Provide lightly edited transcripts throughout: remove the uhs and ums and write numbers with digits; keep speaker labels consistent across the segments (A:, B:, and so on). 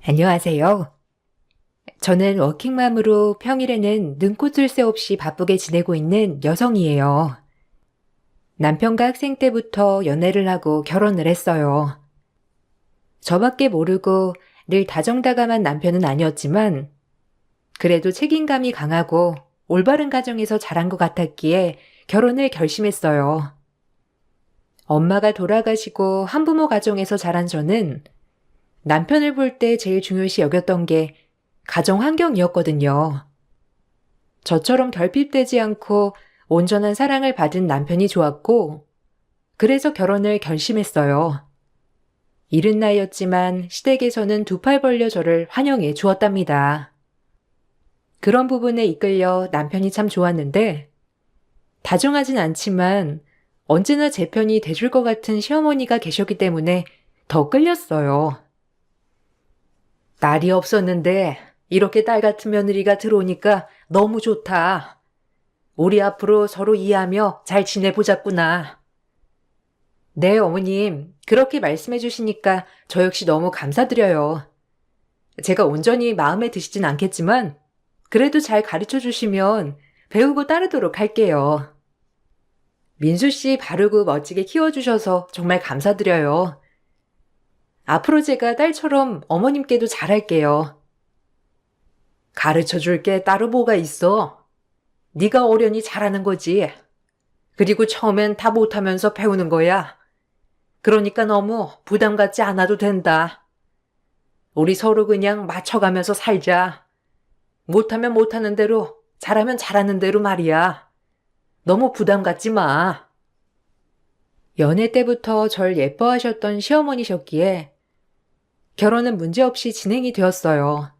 A: 안녕하세요. 저는 워킹맘으로 평일에는 눈꽃을 새 없이 바쁘게 지내고 있는 여성이에요. 남편과 학생 때부터 연애를 하고 결혼을 했어요. 저밖에 모르고 늘 다정다감한 남편은 아니었지만 그래도 책임감이 강하고 올바른 가정에서 자란 것 같았기에 결혼을 결심했어요. 엄마가 돌아가시고 한부모 가정에서 자란 저는 남편을 볼 때 제일 중요시 여겼던 게 가정 환경이었거든요. 저처럼 결핍되지 않고 온전한 사랑을 받은 남편이 좋았고, 그래서 결혼을 결심했어요. 이른 나이였지만 시댁에서는 두 팔 벌려 저를 환영해 주었답니다. 그런 부분에 이끌려 남편이 참 좋았는데, 다정하진 않지만 언제나 제 편이 돼줄 것 같은 시어머니가 계셨기 때문에 더 끌렸어요. 날이 없었는데 이렇게 딸 같은 며느리가 들어오니까 너무 좋다. 우리 앞으로 서로 이해하며 잘 지내보자꾸나. 네, 어머님. 그렇게 말씀해 주시니까 저 역시 너무 감사드려요. 제가 온전히 마음에 드시진 않겠지만 그래도 잘 가르쳐 주시면 배우고 따르도록 할게요. 민수 씨 바르고 멋지게 키워주셔서 정말 감사드려요. 앞으로 제가 딸처럼 어머님께도 잘할게요. 가르쳐 줄 게 따로 뭐가 있어? 네가 어련히 잘하는 거지. 그리고 처음엔 다 못하면서 배우는 거야. 그러니까 너무 부담 갖지 않아도 된다. 우리 서로 그냥 맞춰가면서 살자. 못하면 못하는 대로, 잘하면 잘하는 대로 말이야. 너무 부담 갖지 마. 연애 때부터 절 예뻐하셨던 시어머니셨기에 결혼은 문제없이 진행이 되었어요.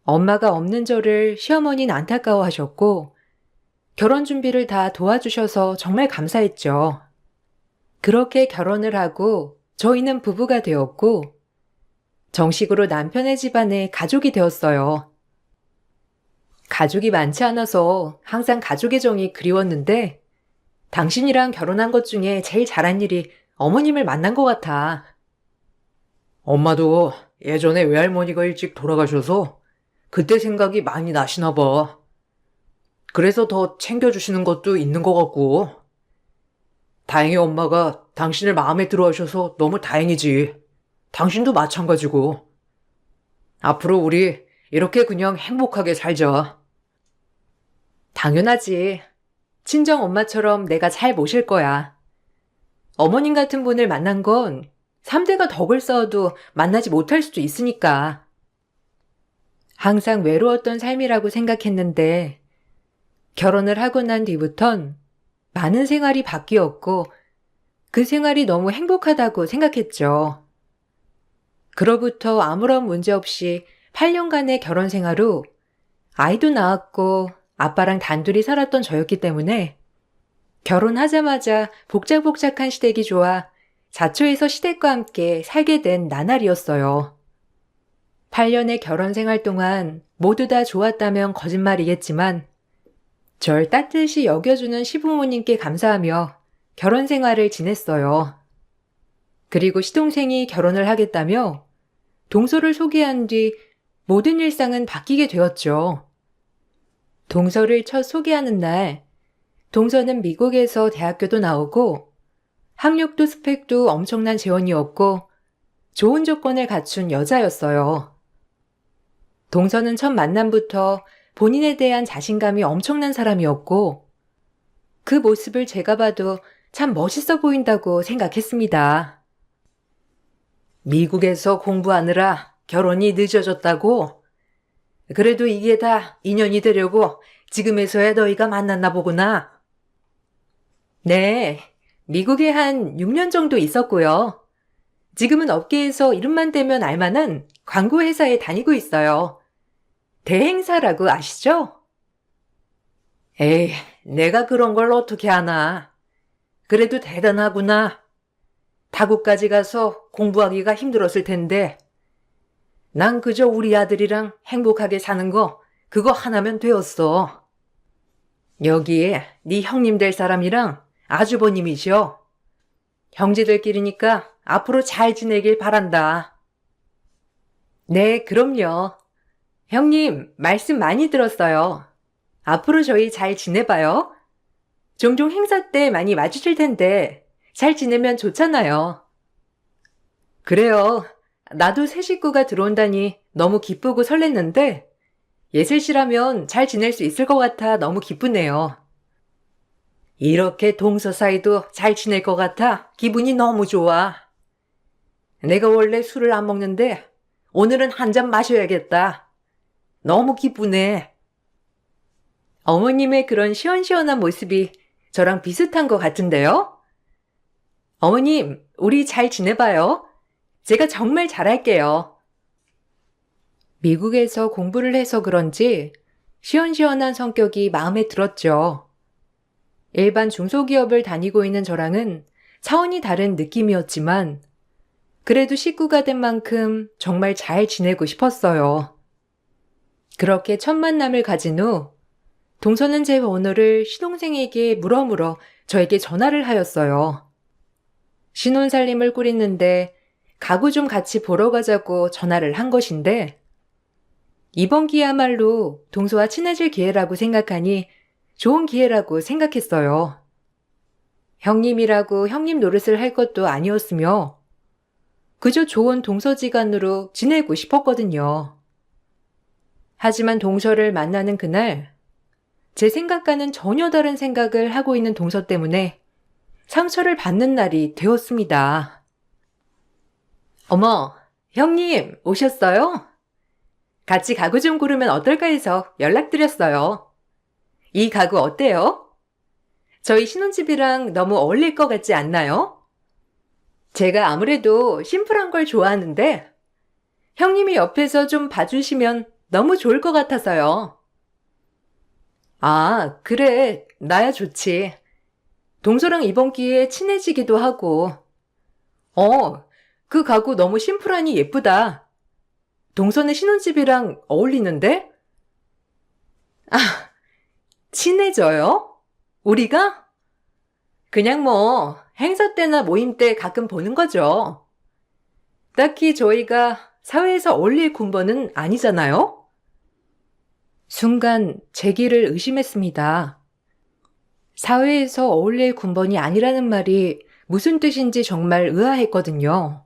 A: 엄마가 없는 저를 시어머니는 안타까워하셨고 결혼 준비를 다 도와주셔서 정말 감사했죠. 그렇게 결혼을 하고 저희는 부부가 되었고 정식으로 남편의 집안에 가족이 되었어요. 가족이 많지 않아서 항상 가족의 정이 그리웠는데 당신이랑 결혼한 것 중에 제일 잘한 일이 어머님을 만난 것 같아. 엄마도 예전에 외할머니가 일찍 돌아가셔서 그때 생각이 많이 나시나 봐. 그래서 더 챙겨주시는 것도 있는 것 같고. 다행히 엄마가 당신을 마음에 들어 하셔서 너무 다행이지. 당신도 마찬가지고. 앞으로 우리 이렇게 그냥 행복하게 살자. 당연하지. 친정 엄마처럼 내가 잘 모실 거야. 어머님 같은 분을 만난 건 3대가 덕을 쌓아도 만나지 못할 수도 있으니까. 항상 외로웠던 삶이라고 생각했는데 결혼을 하고 난 뒤부턴 많은 생활이 바뀌었고 그 생활이 너무 행복하다고 생각했죠. 그로부터 아무런 문제 없이 8년간의 결혼 생활 후 아이도 낳았고 아빠랑 단둘이 살았던 저였기 때문에 결혼하자마자 복작복작한 시댁이 좋아 자초해서 시댁과 함께 살게 된 나날이었어요. 8년의 결혼 생활 동안 모두 다 좋았다면 거짓말이겠지만 절 따뜻이 여겨주는 시부모님께 감사하며 결혼 생활을 지냈어요. 그리고 시동생이 결혼을 하겠다며 동서를 소개한 뒤 모든 일상은 바뀌게 되었죠. 동서를 첫 소개하는 날, 동서는 미국에서 대학교도 나오고 학력도 스펙도 엄청난 재원이었고 좋은 조건을 갖춘 여자였어요. 동서는 첫 만남부터 본인에 대한 자신감이 엄청난 사람이었고 그 모습을 제가 봐도 참 멋있어 보인다고 생각했습니다. 미국에서 공부하느라 결혼이 늦어졌다고? 그래도 이게 다 인연이 되려고 지금에서야 너희가 만났나 보구나. 네, 미국에 한 6년 정도 있었고요. 지금은 업계에서 이름만 대면 알만한 광고 회사에 다니고 있어요. 대행사라고 아시죠? 에이, 내가 그런 걸 어떻게 아나. 그래도 대단하구나. 타국까지 가서 공부하기가 힘들었을 텐데. 난 그저 우리 아들이랑 행복하게 사는 거 그거 하나면 되었어. 여기에 네 형님 될 사람이랑 아주버님이셔. 형제들끼리니까 앞으로 잘 지내길 바란다. 네, 그럼요. 형님, 말씀 많이 들었어요. 앞으로 저희 잘 지내봐요. 종종 행사 때 많이 마주칠 텐데 잘 지내면 좋잖아요. 그래요. 나도 새 식구가 들어온다니 너무 기쁘고 설렜는데 예슬씨라면 잘 지낼 수 있을 것 같아 너무 기쁘네요. 이렇게 동서 사이도 잘 지낼 것 같아 기분이 너무 좋아. 내가 원래 술을 안 먹는데 오늘은 한 잔 마셔야겠다. 너무 기쁘네. 어머님의 그런 시원시원한 모습이 저랑 비슷한 것 같은데요? 어머님, 우리 잘 지내봐요. 제가 정말 잘할게요. 미국에서 공부를 해서 그런지 시원시원한 성격이 마음에 들었죠. 일반 중소기업을 다니고 있는 저랑은 차원이 다른 느낌이었지만 그래도 식구가 된 만큼 정말 잘 지내고 싶었어요. 그렇게 첫 만남을 가진 후 동서는 제 번호를 시동생에게 물어물어 저에게 전화를 하였어요. 신혼살림을 꾸리는데 가구 좀 같이 보러 가자고 전화를 한 것인데 이번 기회야말로 동서와 친해질 기회라고 생각하니 좋은 기회라고 생각했어요. 형님이라고 형님 노릇을 할 것도 아니었으며 그저 좋은 동서지간으로 지내고 싶었거든요. 하지만 동서를 만나는 그날 제 생각과는 전혀 다른 생각을 하고 있는 동서 때문에 상처를 받는 날이 되었습니다. 어머, 형님 오셨어요? 같이 가구 좀 고르면 어떨까 해서 연락드렸어요. 이 가구 어때요? 저희 신혼집이랑 너무 어울릴 것 같지 않나요? 제가 아무래도 심플한 걸 좋아하는데 형님이 옆에서 좀 봐주시면 너무 좋을 것 같아서요. 아, 그래. 나야 좋지. 동서랑 이번 기회에 친해지기도 하고. 그 가구 너무 심플하니 예쁘다. 동서네 신혼집이랑 어울리는데? 아, 친해져요? 우리가? 그냥 뭐 행사 때나 모임 때 가끔 보는 거죠. 딱히 저희가 사회에서 어울릴 군번은 아니잖아요? 순간 제 길을 의심했습니다. 사회에서 어울릴 군번이 아니라는 말이 무슨 뜻인지 정말 의아했거든요.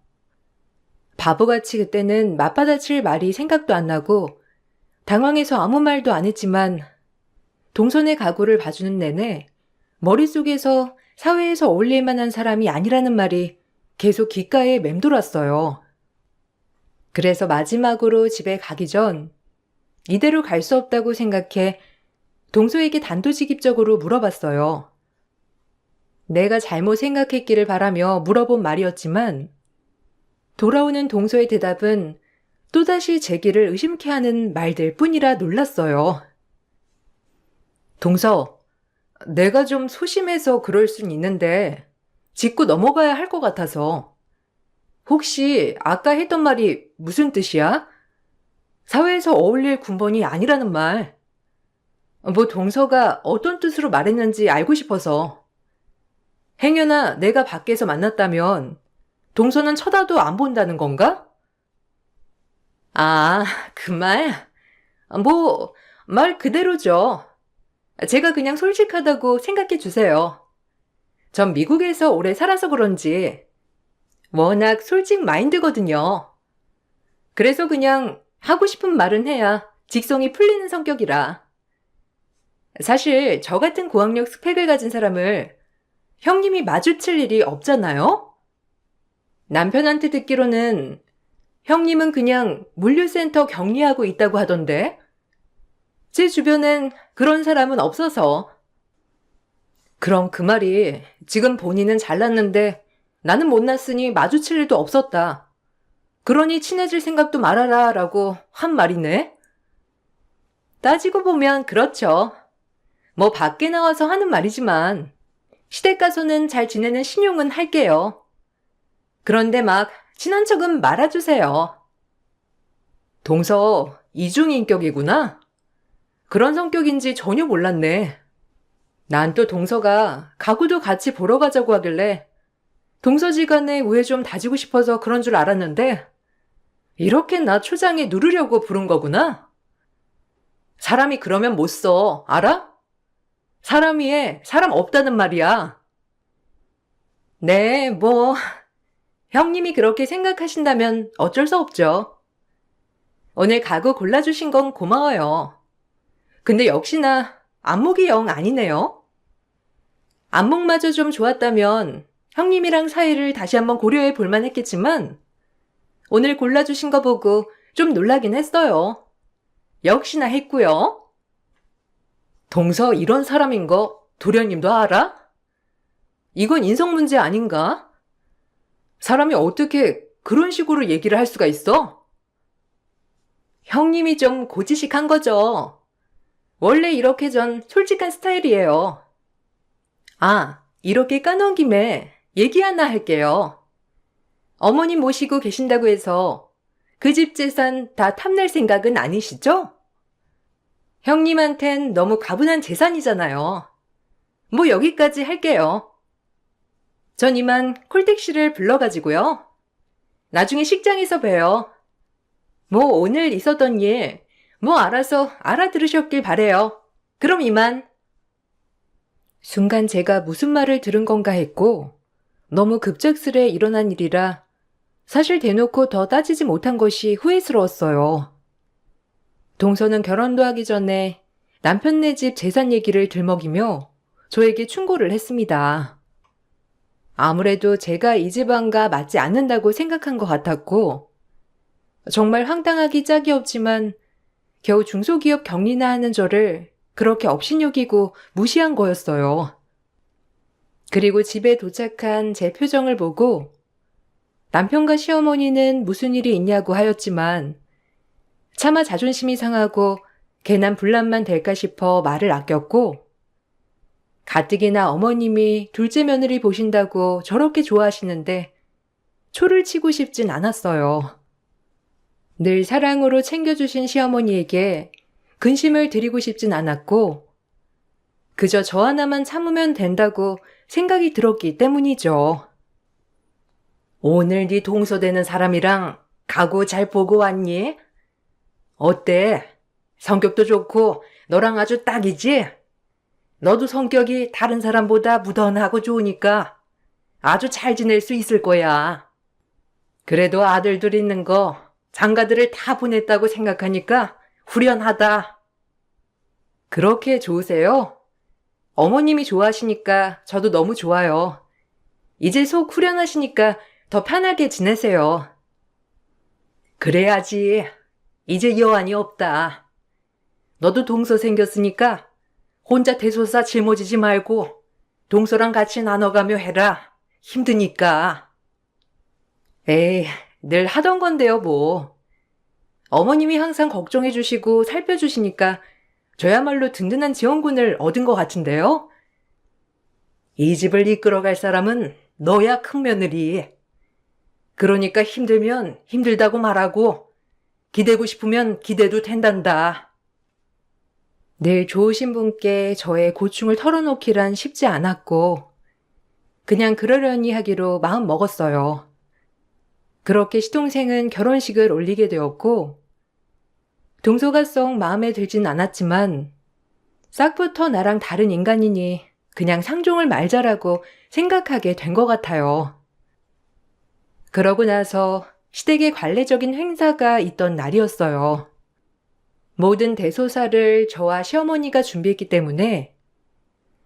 A: 바보같이 그때는 맞받아칠 말이 생각도 안 나고 당황해서 아무 말도 안 했지만 동선의 가구를 봐주는 내내 머릿속에서 사회에서 어울릴 만한 사람이 아니라는 말이 계속 귓가에 맴돌았어요. 그래서 마지막으로 집에 가기 전 이대로 갈 수 없다고 생각해 동서에게 단도직입적으로 물어봤어요. 내가 잘못 생각했기를 바라며 물어본 말이었지만 돌아오는 동서의 대답은 또다시 제 길을 의심케 하는 말들 뿐이라 놀랐어요. 동서, 내가 좀 소심해서 그럴 순 있는데 짚고 넘어가야 할 것 같아서. 혹시 아까 했던 말이 무슨 뜻이야? 사회에서 어울릴 군번이 아니라는 말. 뭐 동서가 어떤 뜻으로 말했는지 알고 싶어서. 행여나 내가 밖에서 만났다면 동서는 쳐다도 안 본다는 건가? 아, 그 말? 뭐, 말 그대로죠. 제가 그냥 솔직하다고 생각해 주세요. 전 미국에서 오래 살아서 그런지 워낙 솔직 마인드거든요. 그래서 그냥 하고 싶은 말은 해야 직성이 풀리는 성격이라. 사실 저 같은 고학력 스펙을 가진 사람을 형님이 마주칠 일이 없잖아요? 남편한테 듣기로는 형님은 그냥 물류센터 격리하고 있다고 하던데 제 주변엔 그런 사람은 없어서. 그럼 그 말이 지금 본인은 잘났는데 나는 못났으니 마주칠 일도 없었다. 그러니 친해질 생각도 말아라 라고 한 말이네. 따지고 보면 그렇죠. 뭐 밖에 나와서 하는 말이지만 시댁 가서는 잘 지내는 신용은 할게요. 그런데 막 친한 척은 말아주세요. 동서 이중인격이구나. 그런 성격인지 전혀 몰랐네. 난 또 동서가 가구도 같이 보러 가자고 하길래 동서지간에 우애 좀 다지고 싶어서 그런 줄 알았는데 이렇게 나 초장에 누르려고 부른 거구나? 사람이 그러면 못 써, 알아? 사람 위에 사람 없다는 말이야. 네, 뭐, 형님이 그렇게 생각하신다면 어쩔 수 없죠. 오늘 가구 골라주신 건 고마워요. 근데 역시나 안목이 영 아니네요. 안목마저 좀 좋았다면 형님이랑 사이를 다시 한번 고려해 볼 만했겠지만 오늘 골라주신 거 보고 좀 놀라긴 했어요. 역시나 했고요. 동서 이런 사람인 거 도련님도 알아? 이건 인성 문제 아닌가? 사람이 어떻게 그런 식으로 얘기를 할 수가 있어? 형님이 좀 고지식한 거죠. 원래 이렇게 전 솔직한 스타일이에요. 아, 이렇게 까놓은 김에 얘기 하나 할게요. 어머님 모시고 계신다고 해서 그 집 재산 다 탐낼 생각은 아니시죠? 형님한텐 너무 가분한 재산이잖아요. 뭐 여기까지 할게요. 전 이만 콜택시를 불러가지고요. 나중에 식장에서 봬요. 뭐 오늘 있었던 일, 뭐 알아서 알아들으셨길 바래요. 그럼 이만. 순간 제가 무슨 말을 들은 건가 했고 너무 급작스레 일어난 일이라 사실 대놓고 더 따지지 못한 것이 후회스러웠어요. 동서는 결혼도 하기 전에 남편네 집 재산 얘기를 들먹이며 저에게 충고를 했습니다. 아무래도 제가 이 집안과 맞지 않는다고 생각한 것 같았고 정말 황당하기 짝이 없지만 겨우 중소기업 격리나 하는 저를 그렇게 업신여기고 무시한 거였어요. 그리고 집에 도착한 제 표정을 보고 남편과 시어머니는 무슨 일이 있냐고 하였지만 차마 자존심이 상하고 괜한 분란만 될까 싶어 말을 아꼈고 가뜩이나 어머님이 둘째 며느리 보신다고 저렇게 좋아하시는데 초를 치고 싶진 않았어요. 늘 사랑으로 챙겨주신 시어머니에게 근심을 드리고 싶진 않았고 그저 저 하나만 참으면 된다고 생각이 들었기 때문이죠. 오늘 네 동서되는 사람이랑 가구 잘 보고 왔니? 어때? 성격도 좋고 너랑 아주 딱이지? 너도 성격이 다른 사람보다 무던하고 좋으니까 아주 잘 지낼 수 있을 거야. 그래도 아들들 있는 거 장가들을 다 보냈다고 생각하니까 후련하다. 그렇게 좋으세요? 어머님이 좋아하시니까 저도 너무 좋아요. 이제 속 후련하시니까 더 편하게 지내세요. 그래야지. 이제 여한이 없다. 너도 동서 생겼으니까 혼자 대소사 짊어지지 말고 동서랑 같이 나눠가며 해라. 힘드니까. 에이, 늘 하던 건데요, 뭐. 어머님이 항상 걱정해 주시고 살펴주시니까 저야말로 든든한 지원군을 얻은 것 같은데요. 이 집을 이끌어갈 사람은 너야 큰 며느리. 그러니까 힘들면 힘들다고 말하고 기대고 싶으면 기대도 된단다. 늘 좋으신 분께 저의 고충을 털어놓기란 쉽지 않았고 그냥 그러려니 하기로 마음 먹었어요. 그렇게 시동생은 결혼식을 올리게 되었고 동서가 썩 마음에 들진 않았지만 싹부터 나랑 다른 인간이니 그냥 상종을 말자라고 생각하게 된 것 같아요. 그러고 나서 시댁에 관례적인 행사가 있던 날이었어요. 모든 대소사를 저와 시어머니가 준비했기 때문에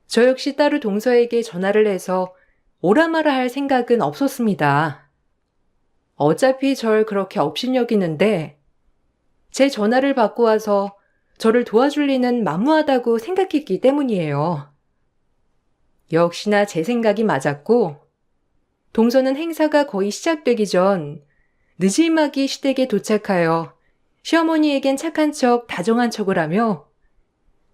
A: 저 역시 따로 동서에게 전화를 해서 오라 마라 할 생각은 없었습니다. 어차피 절 그렇게 업신여기는데 제 전화를 받고 와서 저를 도와줄 리는 만무하다고 생각했기 때문이에요. 역시나 제 생각이 맞았고 동서는 행사가 거의 시작되기 전 느지막이 시댁에 도착하여 시어머니에겐 착한 척 다정한 척을 하며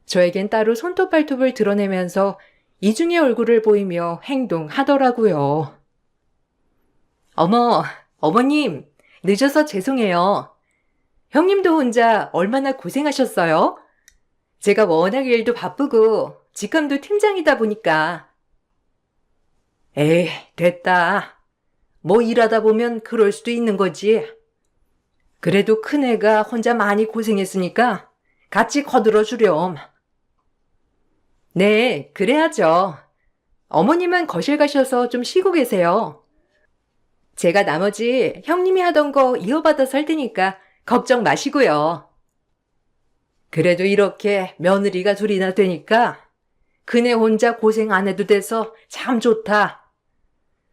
A: 저에겐 따로 손톱 발톱을 드러내면서 이중의 얼굴을 보이며 행동하더라고요. 어머님, 늦어서 죄송해요. 형님도 혼자 얼마나 고생하셨어요? 제가 워낙 일도 바쁘고 직함도 팀장이다 보니까. 에이, 됐다. 뭐 일하다 보면 그럴 수도 있는 거지. 그래도 큰애가 혼자 많이 고생했으니까 같이 거들어 주렴. 네, 그래야죠. 어머님은 거실 가셔서 좀 쉬고 계세요. 제가 나머지 형님이 하던 거 이어받아서 할 테니까 걱정 마시고요. 그래도 이렇게 며느리가 둘이나 되니까 그네 혼자 고생 안 해도 돼서 참 좋다.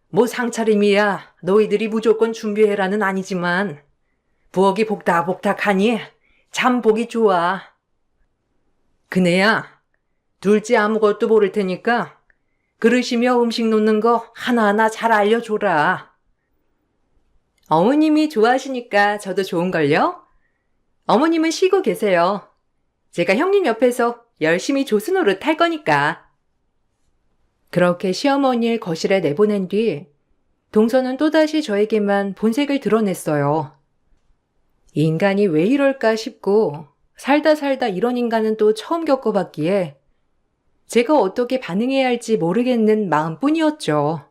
A: 뭐 상차림이야 너희들이 무조건 준비해라는 아니지만 부엌이 복닥복닥하니 참 보기 좋아. 그네야, 둘째 아무것도 모를 테니까 그릇이며 음식 놓는 거 하나하나 잘 알려줘라. 어머님이 좋아하시니까 저도 좋은걸요? 어머님은 쉬고 계세요. 제가 형님 옆에서 열심히 조수노릇 할 거니까. 그렇게 시어머니를 거실에 내보낸 뒤 동서는 또다시 저에게만 본색을 드러냈어요. 인간이 왜 이럴까 싶고 살다 살다 이런 인간은 또 처음 겪어봤기에 제가 어떻게 반응해야 할지 모르겠는 마음뿐이었죠.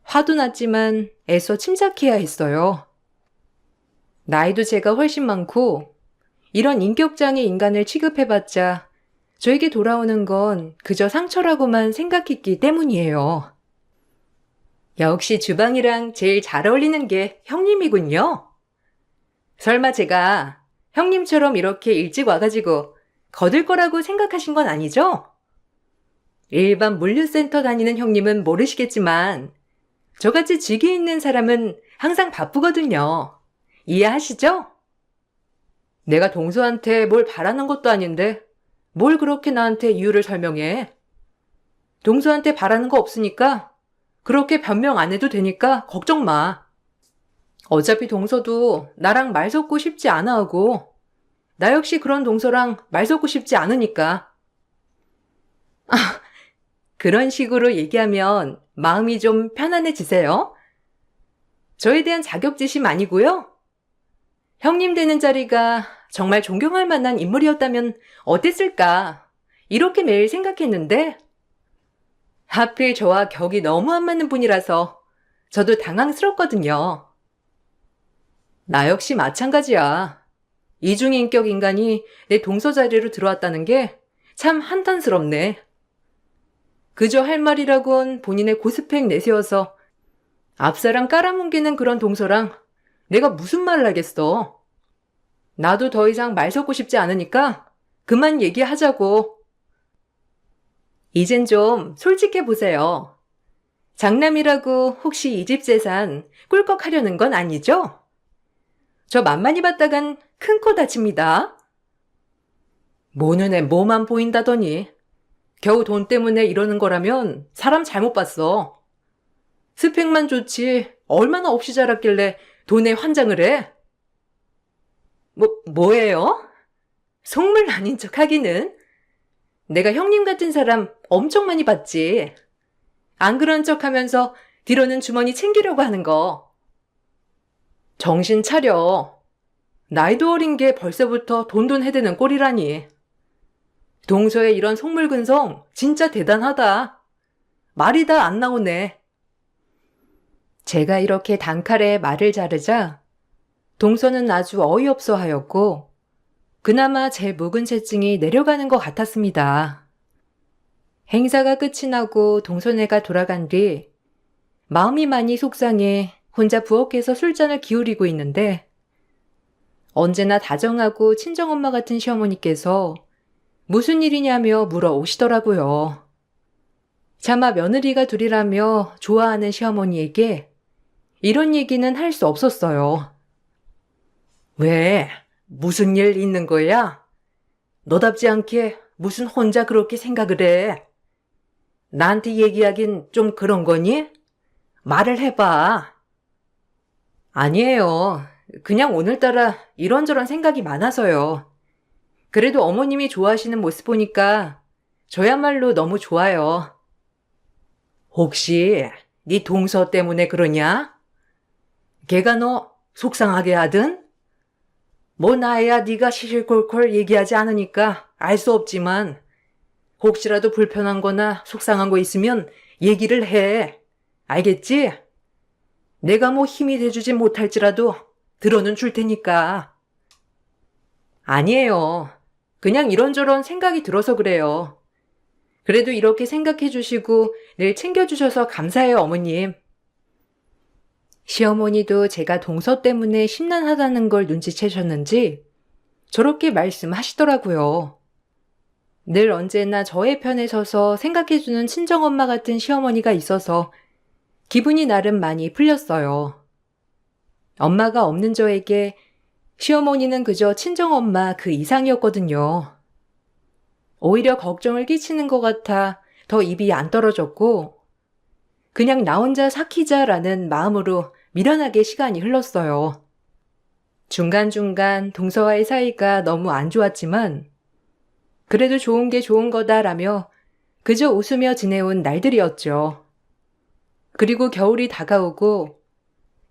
A: 화도 났지만 애써 침착해야 했어요. 나이도 제가 훨씬 많고 이런 인격장애 인간을 취급해봤자 저에게 돌아오는 건 그저 상처라고만 생각했기 때문이에요. 역시 주방이랑 제일 잘 어울리는 게 형님이군요. 설마 제가 형님처럼 이렇게 일찍 와가지고 거들 거라고 생각하신 건 아니죠? 일반 물류센터 다니는 형님은 모르시겠지만 저같이 직위 있는 사람은 항상 바쁘거든요. 이해하시죠? 내가 동서한테 뭘 바라는 것도 아닌데 뭘 그렇게 나한테 이유를 설명해? 동서한테 바라는 거 없으니까 그렇게 변명 안 해도 되니까 걱정 마. 어차피 동서도 나랑 말 섞고 싶지 않아 하고 나 역시 그런 동서랑 말 섞고 싶지 않으니까. 그런 식으로 얘기하면 마음이 좀 편안해지세요? 저에 대한 자격지심 아니고요. 형님 되는 자리가 정말 존경할 만한 인물이었다면 어땠을까? 이렇게 매일 생각했는데 하필 저와 격이 너무 안 맞는 분이라서 저도 당황스럽거든요. 나 역시 마찬가지야. 이중인격 인간이 내 동서 자리로 들어왔다는 게 참 한탄스럽네. 그저 할 말이라곤 본인의 고스펙 내세워서 앞사람 깔아뭉개는 그런 동서랑 내가 무슨 말을 하겠어. 나도 더 이상 말 섞고 싶지 않으니까 그만 얘기하자고. 이젠 좀 솔직해 보세요. 장남이라고 혹시 이 집 재산 꿀꺽하려는 건 아니죠? 저 만만히 봤다간 큰 코 다칩니다. 뭐 눈에 뭐만 보인다더니 겨우 돈 때문에 이러는 거라면 사람 잘못 봤어. 스펙만 좋지 얼마나 없이 자랐길래 돈에 환장을 해? 뭐예요? 속물 아닌 척 하기는. 내가 형님 같은 사람 엄청 많이 봤지. 안 그런 척 하면서 뒤로는 주머니 챙기려고 하는 거. 정신 차려. 나이도 어린 게 벌써부터 돈돈 해대는 꼴이라니. 동서의 이런 속물근성 진짜 대단하다. 말이 다 안 나오네. 제가 이렇게 단칼에 말을 자르자 동서는 아주 어이없어 하였고 그나마 제 묵은 채증이 내려가는 것 같았습니다. 행사가 끝이 나고 동서네가 돌아간 뒤 마음이 많이 속상해 혼자 부엌에서 술잔을 기울이고 있는데 언제나 다정하고 친정엄마 같은 시어머니께서 무슨 일이냐며 물어오시더라고요. 차마 며느리가 둘이라며 좋아하는 시어머니에게 이런 얘기는 할 수 없었어요. 왜? 무슨 일 있는 거야? 너답지 않게 무슨 혼자 그렇게 생각을 해? 나한테 얘기하긴 좀 그런 거니? 말을 해봐. 아니에요. 그냥 오늘따라 이런저런 생각이 많아서요. 그래도 어머님이 좋아하시는 모습 보니까 저야말로 너무 좋아요. 혹시 네 동서 때문에 그러냐? 걔가 너 속상하게 하든? 뭐 나야 네가 시실콜콜 얘기하지 않으니까 알 수 없지만 혹시라도 불편한 거나 속상한 거 있으면 얘기를 해. 알겠지? 내가 뭐 힘이 돼주지 못할지라도 들어는 줄 테니까. 아니에요. 그냥 이런저런 생각이 들어서 그래요. 그래도 이렇게 생각해 주시고 늘 챙겨주셔서 감사해요, 어머님. 시어머니도 제가 동서 때문에 심란하다는 걸 눈치채셨는지 저렇게 말씀하시더라고요. 늘 언제나 저의 편에 서서 생각해주는 친정엄마 같은 시어머니가 있어서 기분이 나름 많이 풀렸어요. 엄마가 없는 저에게 시어머니는 그저 친정엄마 그 이상이었거든요. 오히려 걱정을 끼치는 것 같아 더 입이 안 떨어졌고 그냥 나 혼자 삭히자라는 마음으로 미련하게 시간이 흘렀어요. 중간중간 동서와의 사이가 너무 안 좋았지만 그래도 좋은 게 좋은 거다라며 그저 웃으며 지내온 날들이었죠. 그리고 겨울이 다가오고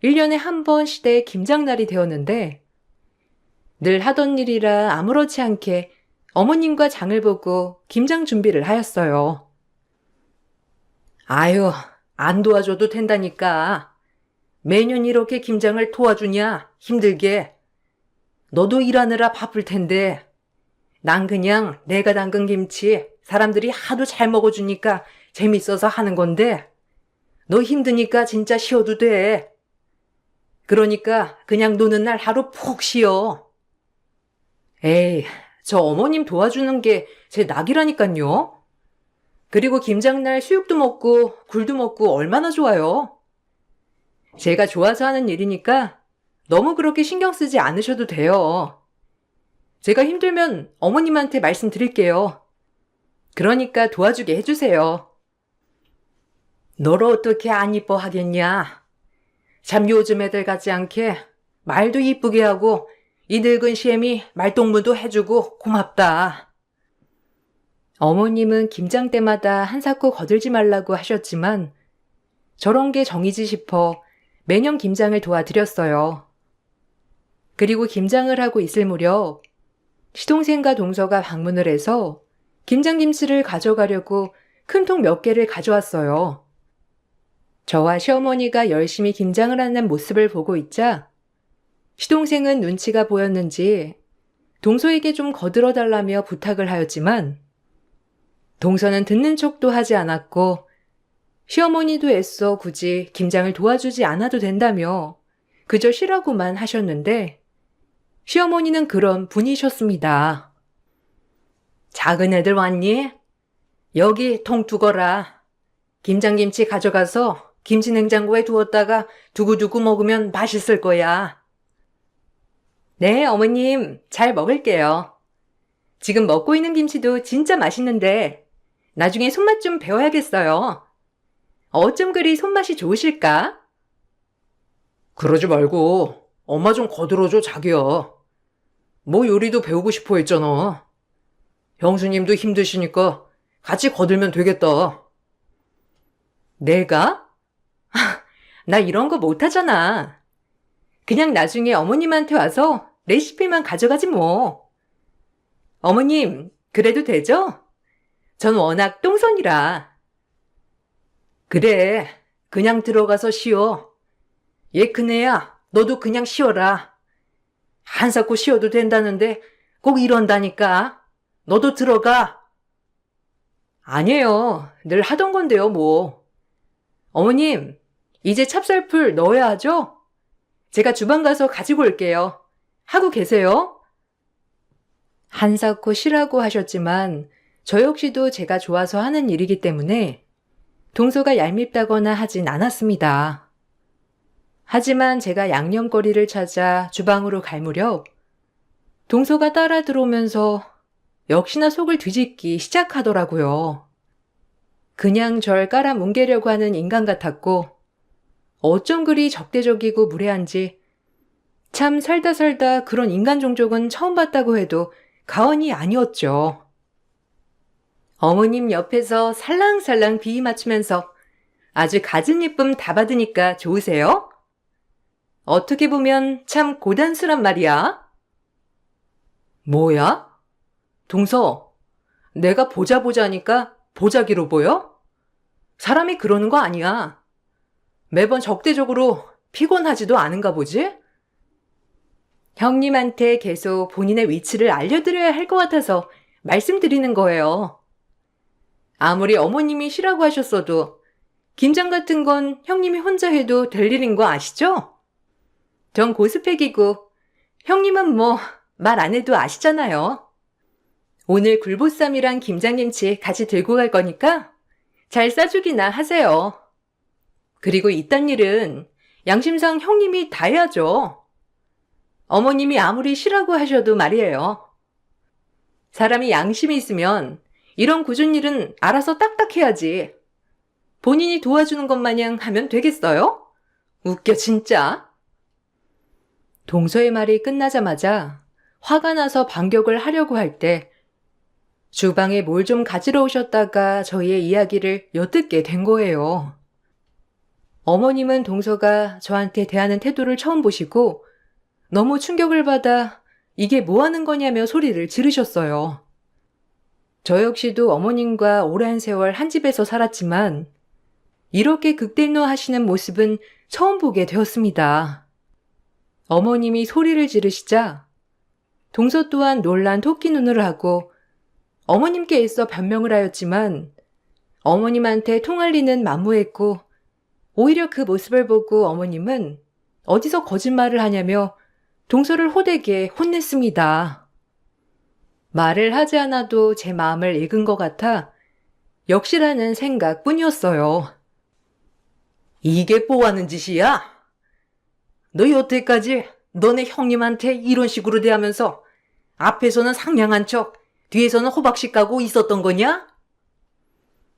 A: 1년에 한 번 시대의 김장날이 되었는데 늘 하던 일이라 아무렇지 않게 어머님과 장을 보고 김장 준비를 하였어요. 아유, 안 도와줘도 된다니까. 매년 이렇게 김장을 도와주냐, 힘들게. 너도 일하느라 바쁠 텐데. 난 그냥 내가 담근 김치 사람들이 하도 잘 먹어주니까 재밌어서 하는 건데 너 힘드니까 진짜 쉬어도 돼. 그러니까 그냥 노는 날 하루 푹 쉬어. 에이, 저 어머님 도와주는 게 제 낙이라니깐요. 그리고 김장날 수육도 먹고 굴도 먹고 얼마나 좋아요. 제가 좋아서 하는 일이니까 너무 그렇게 신경 쓰지 않으셔도 돼요. 제가 힘들면 어머님한테 말씀드릴게요. 그러니까 도와주게 해주세요. 너를 어떻게 안 이뻐 하겠냐. 참 요즘 애들 같지 않게 말도 이쁘게 하고 이 늙은 시엠이 말동무도 해주고 고맙다. 어머님은 김장 때마다 한사코 거들지 말라고 하셨지만 저런 게 정이지 싶어 매년 김장을 도와드렸어요. 그리고 김장을 하고 있을 무렵 시동생과 동서가 방문을 해서 김장김치를 가져가려고 큰 통 몇 개를 가져왔어요. 저와 시어머니가 열심히 김장을 하는 모습을 보고 있자 시동생은 눈치가 보였는지 동서에게 좀 거들어달라며 부탁을 하였지만 동서는 듣는 척도 하지 않았고 시어머니도 애써 굳이 김장을 도와주지 않아도 된다며 그저 쉬라고만 하셨는데 시어머니는 그런 분이셨습니다. 작은 애들 왔니? 여기 통 두거라. 김장김치 가져가서 김치냉장고에 두었다가 두고두고 먹으면 맛있을 거야. 네, 어머님, 잘 먹을게요. 지금 먹고 있는 김치도 진짜 맛있는데 나중에 손맛 좀 배워야겠어요. 어쩜 그리 손맛이 좋으실까? 그러지 말고 엄마 좀 거들어줘, 자기야. 뭐 요리도 배우고 싶어 했잖아. 형수님도 힘드시니까 같이 거들면 되겠다. 내가? 나 이런 거 못하잖아. 그냥 나중에 어머님한테 와서 레시피만 가져가지 뭐. 어머님, 그래도 되죠? 전 워낙 똥손이라. 그래, 그냥 들어가서 쉬어. 얘 큰애야, 너도 그냥 쉬어라. 한사코 쉬어도 된다는데 꼭 이런다니까. 너도 들어가. 아니에요. 늘 하던 건데요, 뭐. 어머님, 이제 찹쌀풀 넣어야 하죠? 제가 주방 가서 가지고 올게요. 하고 계세요? 한사코 쉬라고 하셨지만 저 역시도 제가 좋아서 하는 일이기 때문에 동서가 얄밉다거나 하진 않았습니다. 하지만 제가 양념거리를 찾아 주방으로 갈 무렵 동서가 따라 들어오면서 역시나 속을 뒤집기 시작하더라고요. 그냥 절 깔아뭉개려고 하는 인간 같았고 어쩜 그리 적대적이고 무례한지 참 살다 그런 인간 종족은 처음 봤다고 해도 가언이 아니었죠. 어머님 옆에서 살랑살랑 비위 맞추면서 아주 갖은 예쁨 다 받으니까 좋으세요? 어떻게 보면 참 고단수란 말이야. 뭐야? 동서, 내가 보자니까 보자기로 보여? 사람이 그러는 거 아니야. 매번 적대적으로 피곤하지도 않은가 보지? 형님한테 계속 본인의 위치를 알려드려야 할 것 같아서 말씀드리는 거예요. 아무리 어머님이 쉬라고 하셨어도 김장 같은 건 형님이 혼자 해도 될 일인 거 아시죠? 전 고스펙이고 형님은 뭐 말 안 해도 아시잖아요. 오늘 굴보쌈이랑 김장김치 같이 들고 갈 거니까 잘 싸주기나 하세요. 그리고 이딴 일은 양심상 형님이 다 해야죠. 어머님이 아무리 쉬라고 하셔도 말이에요. 사람이 양심이 있으면 이런 굳은 일은 알아서 딱딱 해야지. 본인이 도와주는 것 마냥 하면 되겠어요? 웃겨 진짜. 동서의 말이 끝나자마자 화가 나서 반격을 하려고 할 때 주방에 뭘 좀 가지러 오셨다가 저희의 이야기를 엿듣게 된 거예요. 어머님은 동서가 저한테 대하는 태도를 처음 보시고 너무 충격을 받아 이게 뭐 하는 거냐며 소리를 지르셨어요. 저 역시도 어머님과 오랜 세월 한 집에서 살았지만 이렇게 극대노하시는 모습은 처음 보게 되었습니다. 어머님이 소리를 지르시자 동서 또한 놀란 토끼 눈을 하고 어머님께 애써 변명을 하였지만 어머님한테 통할 리는 만무했고 오히려 그 모습을 보고 어머님은 어디서 거짓말을 하냐며 동서를 호되게 혼냈습니다. 말을 하지 않아도 제 마음을 읽은 것 같아 역시라는 생각뿐이었어요. 이게 뭐 하는 짓이야? 너 여태까지 너네 형님한테 이런 식으로 대하면서 앞에서는 상냥한 척 뒤에서는 호박씨 까고 있었던 거냐?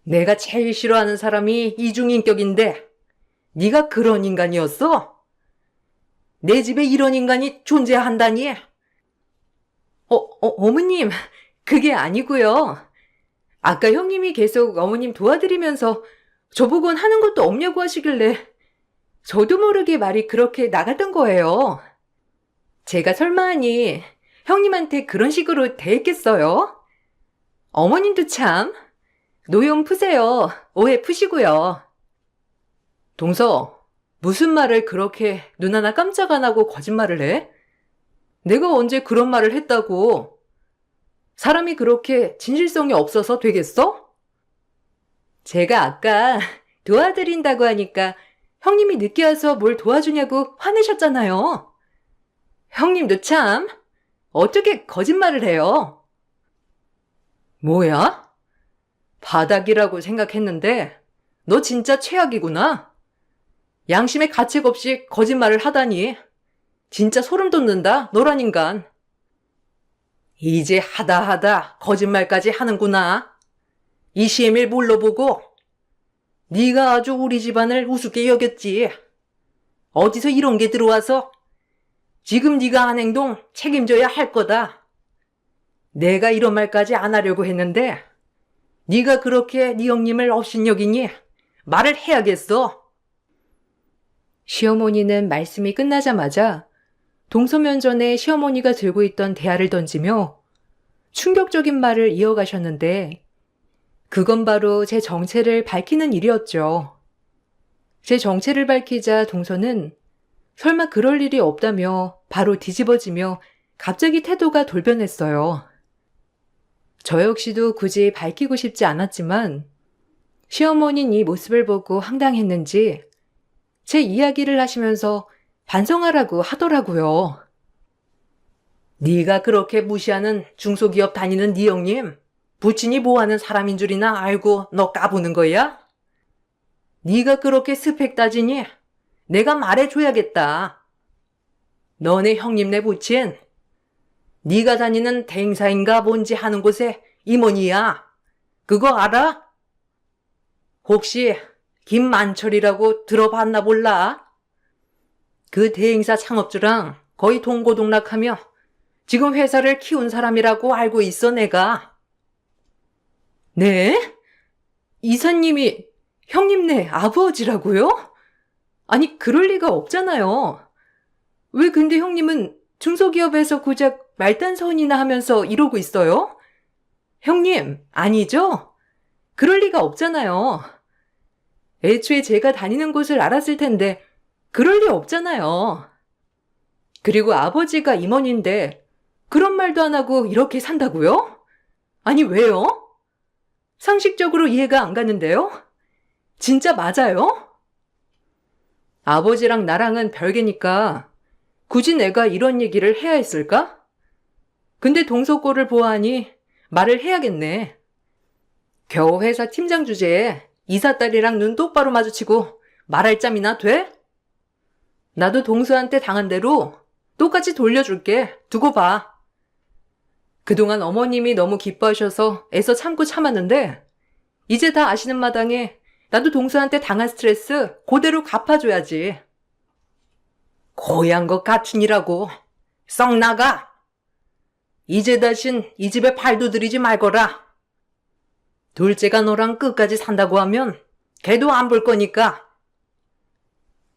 A: 내가 제일 싫어하는 사람이 이중인격인데 네가 그런 인간이었어? 내 집에 이런 인간이 존재한다니? 어머님, 그게 아니고요. 아까 형님이 계속 어머님 도와드리면서 저보곤 하는 것도 없냐고 하시길래 저도 모르게 말이 그렇게 나갔던 거예요. 제가 설마하니 형님한테 그런 식으로 대했겠어요? 어머님도 참, 노용 푸세요. 오해 푸시고요. 동서, 무슨 말을 그렇게 눈 하나 깜짝 안 하고 거짓말을 해? 내가 언제 그런 말을 했다고? 사람이 그렇게 진실성이 없어서 되겠어? 제가 아까 도와드린다고 하니까 형님이 늦게 와서 뭘 도와주냐고 화내셨잖아요. 형님도 참, 어떻게 거짓말을 해요? 뭐야? 바닥이라고 생각했는데 너 진짜 최악이구나. 양심의 가책 없이 거짓말을 하다니. 진짜 소름 돋는다, 너란 인간. 이제 하다 거짓말까지 하는구나. 이 시엠을 뭘로 보고? 네가 아주 우리 집안을 우습게 여겼지. 어디서 이런 게 들어와서? 지금 네가 한 행동 책임져야 할 거다. 내가 이런 말까지 안 하려고 했는데 네가 그렇게 네 형님을 업신여기니 말을 해야겠어. 시어머니는 말씀이 끝나자마자 동서면전에 시어머니가 들고 있던 대야를 던지며 충격적인 말을 이어가셨는데 그건 바로 제 정체를 밝히는 일이었죠. 제 정체를 밝히자 동서는 설마 그럴 일이 없다며 바로 뒤집어지며 갑자기 태도가 돌변했어요. 저 역시도 굳이 밝히고 싶지 않았지만 시어머니는 이 모습을 보고 황당했는지 제 이야기를 하시면서 반성하라고 하더라고요. 네가 그렇게 무시하는 중소기업 다니는 네 형님 부친이 뭐하는 사람인 줄이나 알고 너 까부는 거야? 네가 그렇게 스펙 따지니 내가 말해줘야겠다. 너네 형님네 부친 네가 다니는 대행사인가 뭔지 하는 곳에 임원이야. 그거 알아? 혹시 김만철이라고 들어봤나 몰라? 그 대행사 창업주랑 거의 동고동락하며 지금 회사를 키운 사람이라고 알고 있어 내가. 네? 이사님이 형님네 아버지라고요? 아니 그럴 리가 없잖아요. 왜 근데 형님은 중소기업에서 고작 말단선이나 하면서 이러고 있어요? 형님, 아니죠? 그럴 리가 없잖아요. 애초에 제가 다니는 곳을 알았을 텐데 그럴 리 없잖아요. 그리고 아버지가 임원인데 그런 말도 안 하고 이렇게 산다고요? 아니, 왜요? 상식적으로 이해가 안 가는데요? 진짜 맞아요? 아버지랑 나랑은 별개니까 굳이 내가 이런 얘기를 해야 했을까? 근데 동서꼴을 보아하니 말을 해야겠네. 겨우 회사 팀장 주제에 이사 딸이랑 눈 똑바로 마주치고 말할 짬이나 돼? 나도 동서한테 당한 대로 똑같이 돌려줄게. 두고 봐. 그동안 어머님이 너무 기뻐하셔서 애써 참고 참았는데 이제 다 아시는 마당에 나도 동서한테 당한 스트레스 그대로 갚아줘야지. 고얀 것 같으니라고. 썩 나가. 이제 다신 이 집에 발도 들이지 말거라. 둘째가 너랑 끝까지 산다고 하면 걔도 안 볼 거니까.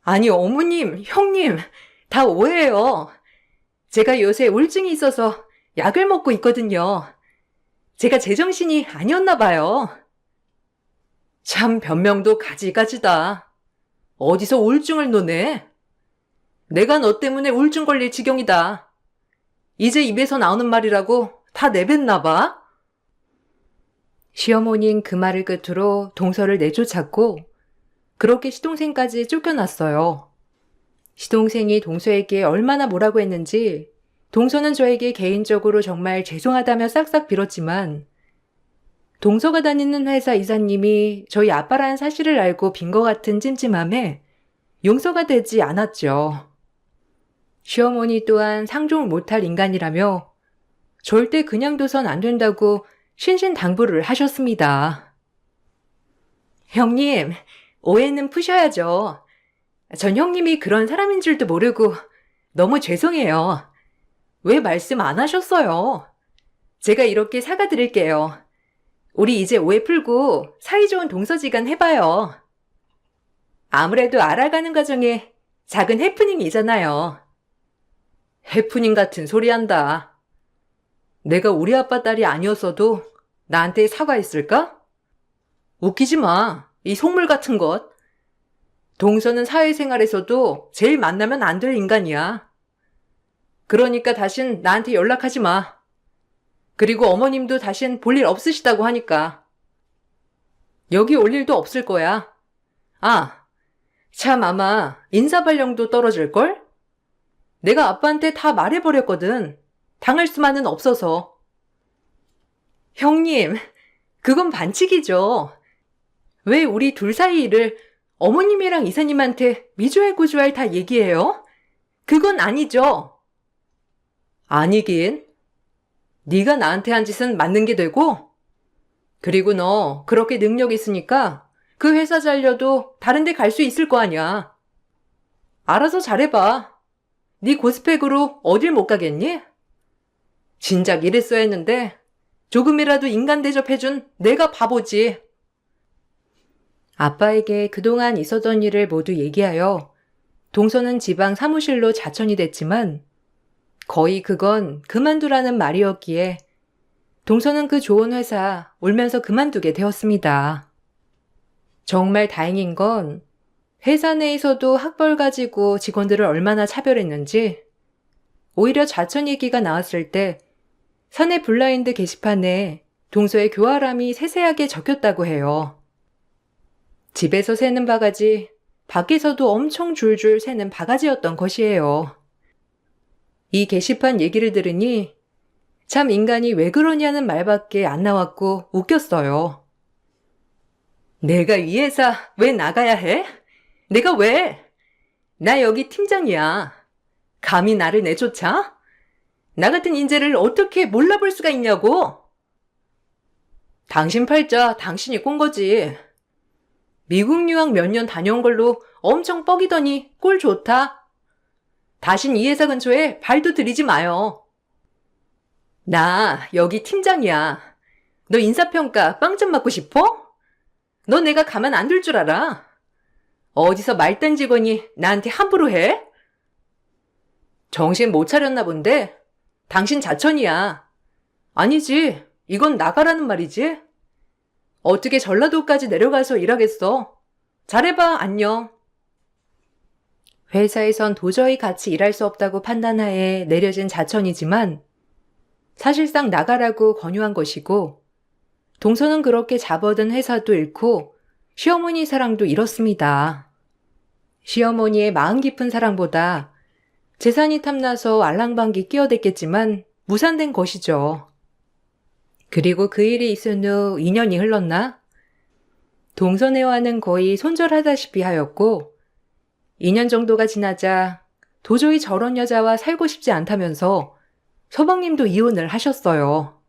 A: 아니, 어머님, 형님, 다 오해예요. 제가 요새 우울증이 있어서 약을 먹고 있거든요. 제가 제정신이 아니었나 봐요. 참 변명도 가지가지다. 어디서 우울증을 노네? 내가 너 때문에 우울증 걸릴 지경이다. 이제 입에서 나오는 말이라고 다 내뱉나 봐. 시어머니는 그 말을 끝으로 동서를 내쫓았고 그렇게 시동생까지 쫓겨났어요. 시동생이 동서에게 얼마나 뭐라고 했는지 동서는 저에게 개인적으로 정말 죄송하다며 싹싹 빌었지만 동서가 다니는 회사 이사님이 저희 아빠라는 사실을 알고 빈 것 같은 찜찜함에 용서가 되지 않았죠. 시어머니 또한 상종을 못할 인간이라며 절대 그냥 둬선 안 된다고 신신당부를 하셨습니다. 형님, 오해는 푸셔야죠. 전 형님이 그런 사람인 줄도 모르고 너무 죄송해요. 왜 말씀 안 하셨어요? 제가 이렇게 사과드릴게요. 우리 이제 오해 풀고 사이좋은 동서지간 해봐요. 아무래도 알아가는 과정에 작은 해프닝이잖아요. 해프닝 같은 소리 한다. 내가 우리 아빠 딸이 아니었어도 나한테 사과했을까? 웃기지 마, 이 속물 같은 것. 동서는 사회생활에서도 제일 만나면 안 될 인간이야. 그러니까 다신 나한테 연락하지 마. 그리고 어머님도 다신 볼 일 없으시다고 하니까. 여기 올 일도 없을 거야. 아, 참 아마 인사발령도 떨어질걸? 내가 아빠한테 다 말해버렸거든. 당할 수만은 없어서. 형님, 그건 반칙이죠. 왜 우리 둘 사이 일을 어머님이랑 이사님한테 미주알고주알 다 얘기해요? 그건 아니죠. 아니긴. 네가 나한테 한 짓은 맞는 게 되고 그리고 너 그렇게 능력 있으니까 그 회사 잘려도 다른 데 갈 수 있을 거 아니야. 알아서 잘해봐. 네 고스펙으로 어딜 못 가겠니? 진작 이랬어야 했는데 조금이라도 인간 대접해준 내가 바보지. 아빠에게 그동안 있었던 일을 모두 얘기하여 동서는 지방 사무실로 자천이 됐지만 거의 그건 그만두라는 말이었기에 동서는 그 좋은 회사 울면서 그만두게 되었습니다. 정말 다행인 건 회사 내에서도 학벌 가지고 직원들을 얼마나 차별했는지 오히려 자천 얘기가 나왔을 때 사내 블라인드 게시판에 동서의 교활함이 세세하게 적혔다고 해요. 집에서 새는 바가지, 밖에서도 엄청 줄줄 새는 바가지였던 것이에요. 이 게시판 얘기를 들으니 참 인간이 왜 그러냐는 말밖에 안 나왔고 웃겼어요. 내가 이 회사 왜 나가야 해? 내가 왜? 나 여기 팀장이야. 감히 나를 내쫓아? 나 같은 인재를 어떻게 몰라볼 수가 있냐고? 당신 팔자 당신이 꼰 거지. 미국 유학 몇 년 다녀온 걸로 엄청 뻐기더니 꼴 좋다. 다신 이 회사 근처에 발도 들이지 마요. 나 여기 팀장이야. 너 인사평가 빵점 맞고 싶어? 너 내가 가만 안 둘 줄 알아? 어디서 말단 직원이 나한테 함부로 해? 정신 못 차렸나 본데? 당신 자천이야. 아니지, 이건 나가라는 말이지. 어떻게 전라도까지 내려가서 일하겠어? 잘해봐, 안녕. 회사에선 도저히 같이 일할 수 없다고 판단하에 내려진 자천이지만 사실상 나가라고 권유한 것이고 동서는 그렇게 잡아든 회사도 잃고 시어머니 사랑도 잃었습니다. 시어머니의 마음 깊은 사랑보다 재산이 탐나서 알랑방귀 끼어댔겠지만 무산된 것이죠. 그리고 그 일이 있은 후 2년이 흘렀나? 동서네와는 거의 손절하다시피 하였고 2년 정도가 지나자 도저히 저런 여자와 살고 싶지 않다면서 서방님도 이혼을 하셨어요.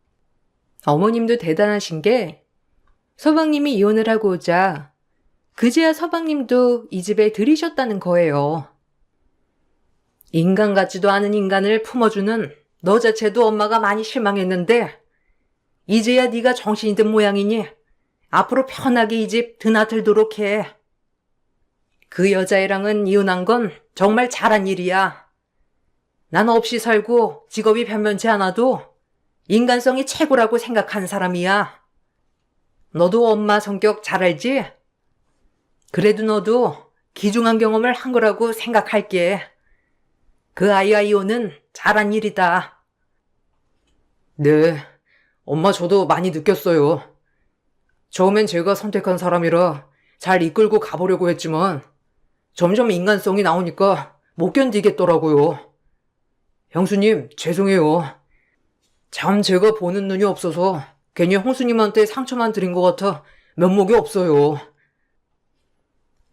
A: 어머님도 대단하신 게 서방님이 이혼을 하고 오자 그제야 서방님도 이 집에 들이셨다는 거예요. 인간 같지도 않은 인간을 품어주는 너 자체도 엄마가 많이 실망했는데 이제야 네가 정신이 든 모양이니 앞으로 편하게 이 집 드나들도록 해. 그 여자애랑은 이혼한 건 정말 잘한 일이야. 난 없이 살고 직업이 변변치 않아도 인간성이 최고라고 생각하는 사람이야. 너도 엄마 성격 잘 알지? 그래도 너도 귀중한 경험을 한 거라고 생각할게. 그 아이와 이혼은 잘한 일이다. 네, 엄마 저도 많이 느꼈어요. 처음엔 제가 선택한 사람이라 잘 이끌고 가보려고 했지만 점점 인간성이 나오니까 못 견디겠더라고요. 형수님, 죄송해요. 참 제가 보는 눈이 없어서 괜히 형수님한테 상처만 드린 것 같아 면목이 없어요.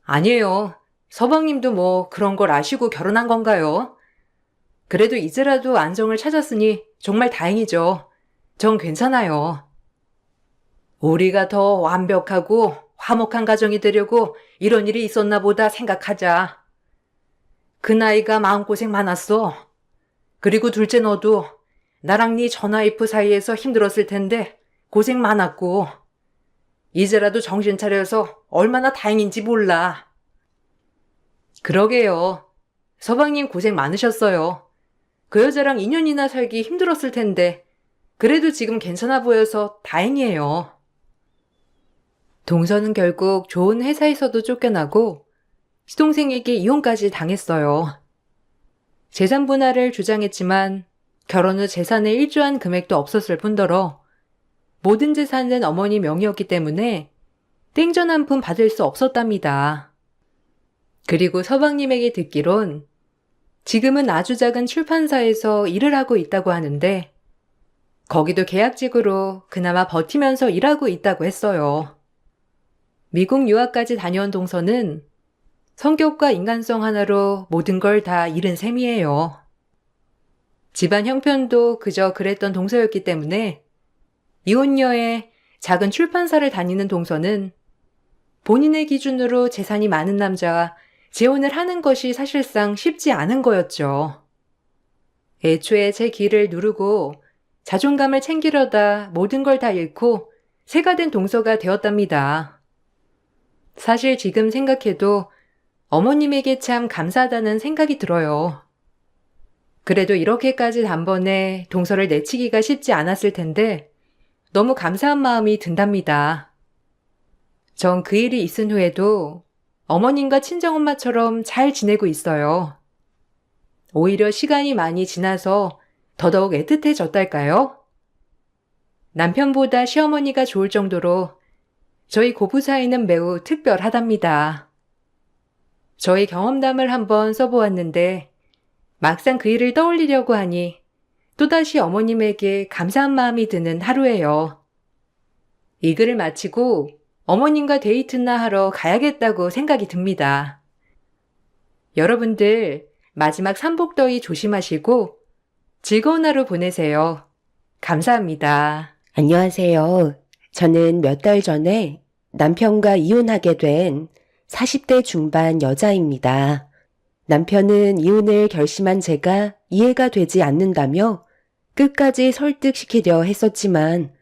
A: 아니에요. 서방님도 뭐 그런 걸 아시고 결혼한 건가요? 그래도 이제라도 안정을 찾았으니 정말 다행이죠. 전 괜찮아요. 우리가 더 완벽하고 화목한 가정이 되려고 이런 일이 있었나 보다 생각하자. 그 나이가 마음고생 많았어. 그리고 둘째 너도 나랑 네 전와이프 사이에서 힘들었을 텐데 고생 많았고 이제라도 정신 차려서 얼마나 다행인지 몰라. 그러게요. 서방님 고생 많으셨어요. 그 여자랑 2년이나 살기 힘들었을 텐데 그래도 지금 괜찮아 보여서 다행이에요. 동서는 결국 좋은 회사에서도 쫓겨나고 시동생에게 이혼까지 당했어요. 재산 분할을 주장했지만 결혼 후 재산에 일조한 금액도 없었을 뿐더러 모든 재산은 어머니 명의였기 때문에 땡전 한 푼 받을 수 없었답니다. 그리고 서방님에게 듣기론 지금은 아주 작은 출판사에서 일을 하고 있다고 하는데 거기도 계약직으로 그나마 버티면서 일하고 있다고 했어요. 미국 유학까지 다녀온 동서는 성격과 인간성 하나로 모든 걸 다 잃은 셈이에요. 집안 형편도 그저 그랬던 동서였기 때문에 이혼녀에 작은 출판사를 다니는 동서는 본인의 기준으로 재산이 많은 남자와 재혼을 하는 것이 사실상 쉽지 않은 거였죠. 애초에 제 길을 누르고 자존감을 챙기려다 모든 걸 다 잃고 새가 된 동서가 되었답니다. 사실 지금 생각해도 어머님에게 참 감사하다는 생각이 들어요. 그래도 이렇게까지 단번에 동서를 내치기가 쉽지 않았을 텐데 너무 감사한 마음이 든답니다. 전 그 일이 있은 후에도 어머님과 친정엄마처럼 잘 지내고 있어요. 오히려 시간이 많이 지나서 더더욱 애틋해졌달까요? 남편보다 시어머니가 좋을 정도로 저희 고부 사이는 매우 특별하답니다. 저희 경험담을 한번 써보았는데 막상 그 일을 떠올리려고 하니 또다시 어머님에게 감사한 마음이 드는 하루예요. 이 글을 마치고 어머님과 데이트나 하러 가야겠다고 생각이 듭니다. 여러분들 마지막 삼복더위 조심하시고 즐거운 하루 보내세요. 감사합니다.
B: 안녕하세요. 저는 몇 달 전에 남편과 이혼하게 된 40대 중반 여자입니다. 남편은 이혼을 결심한 제가 이해가 되지 않는다며 끝까지 설득시키려 했었지만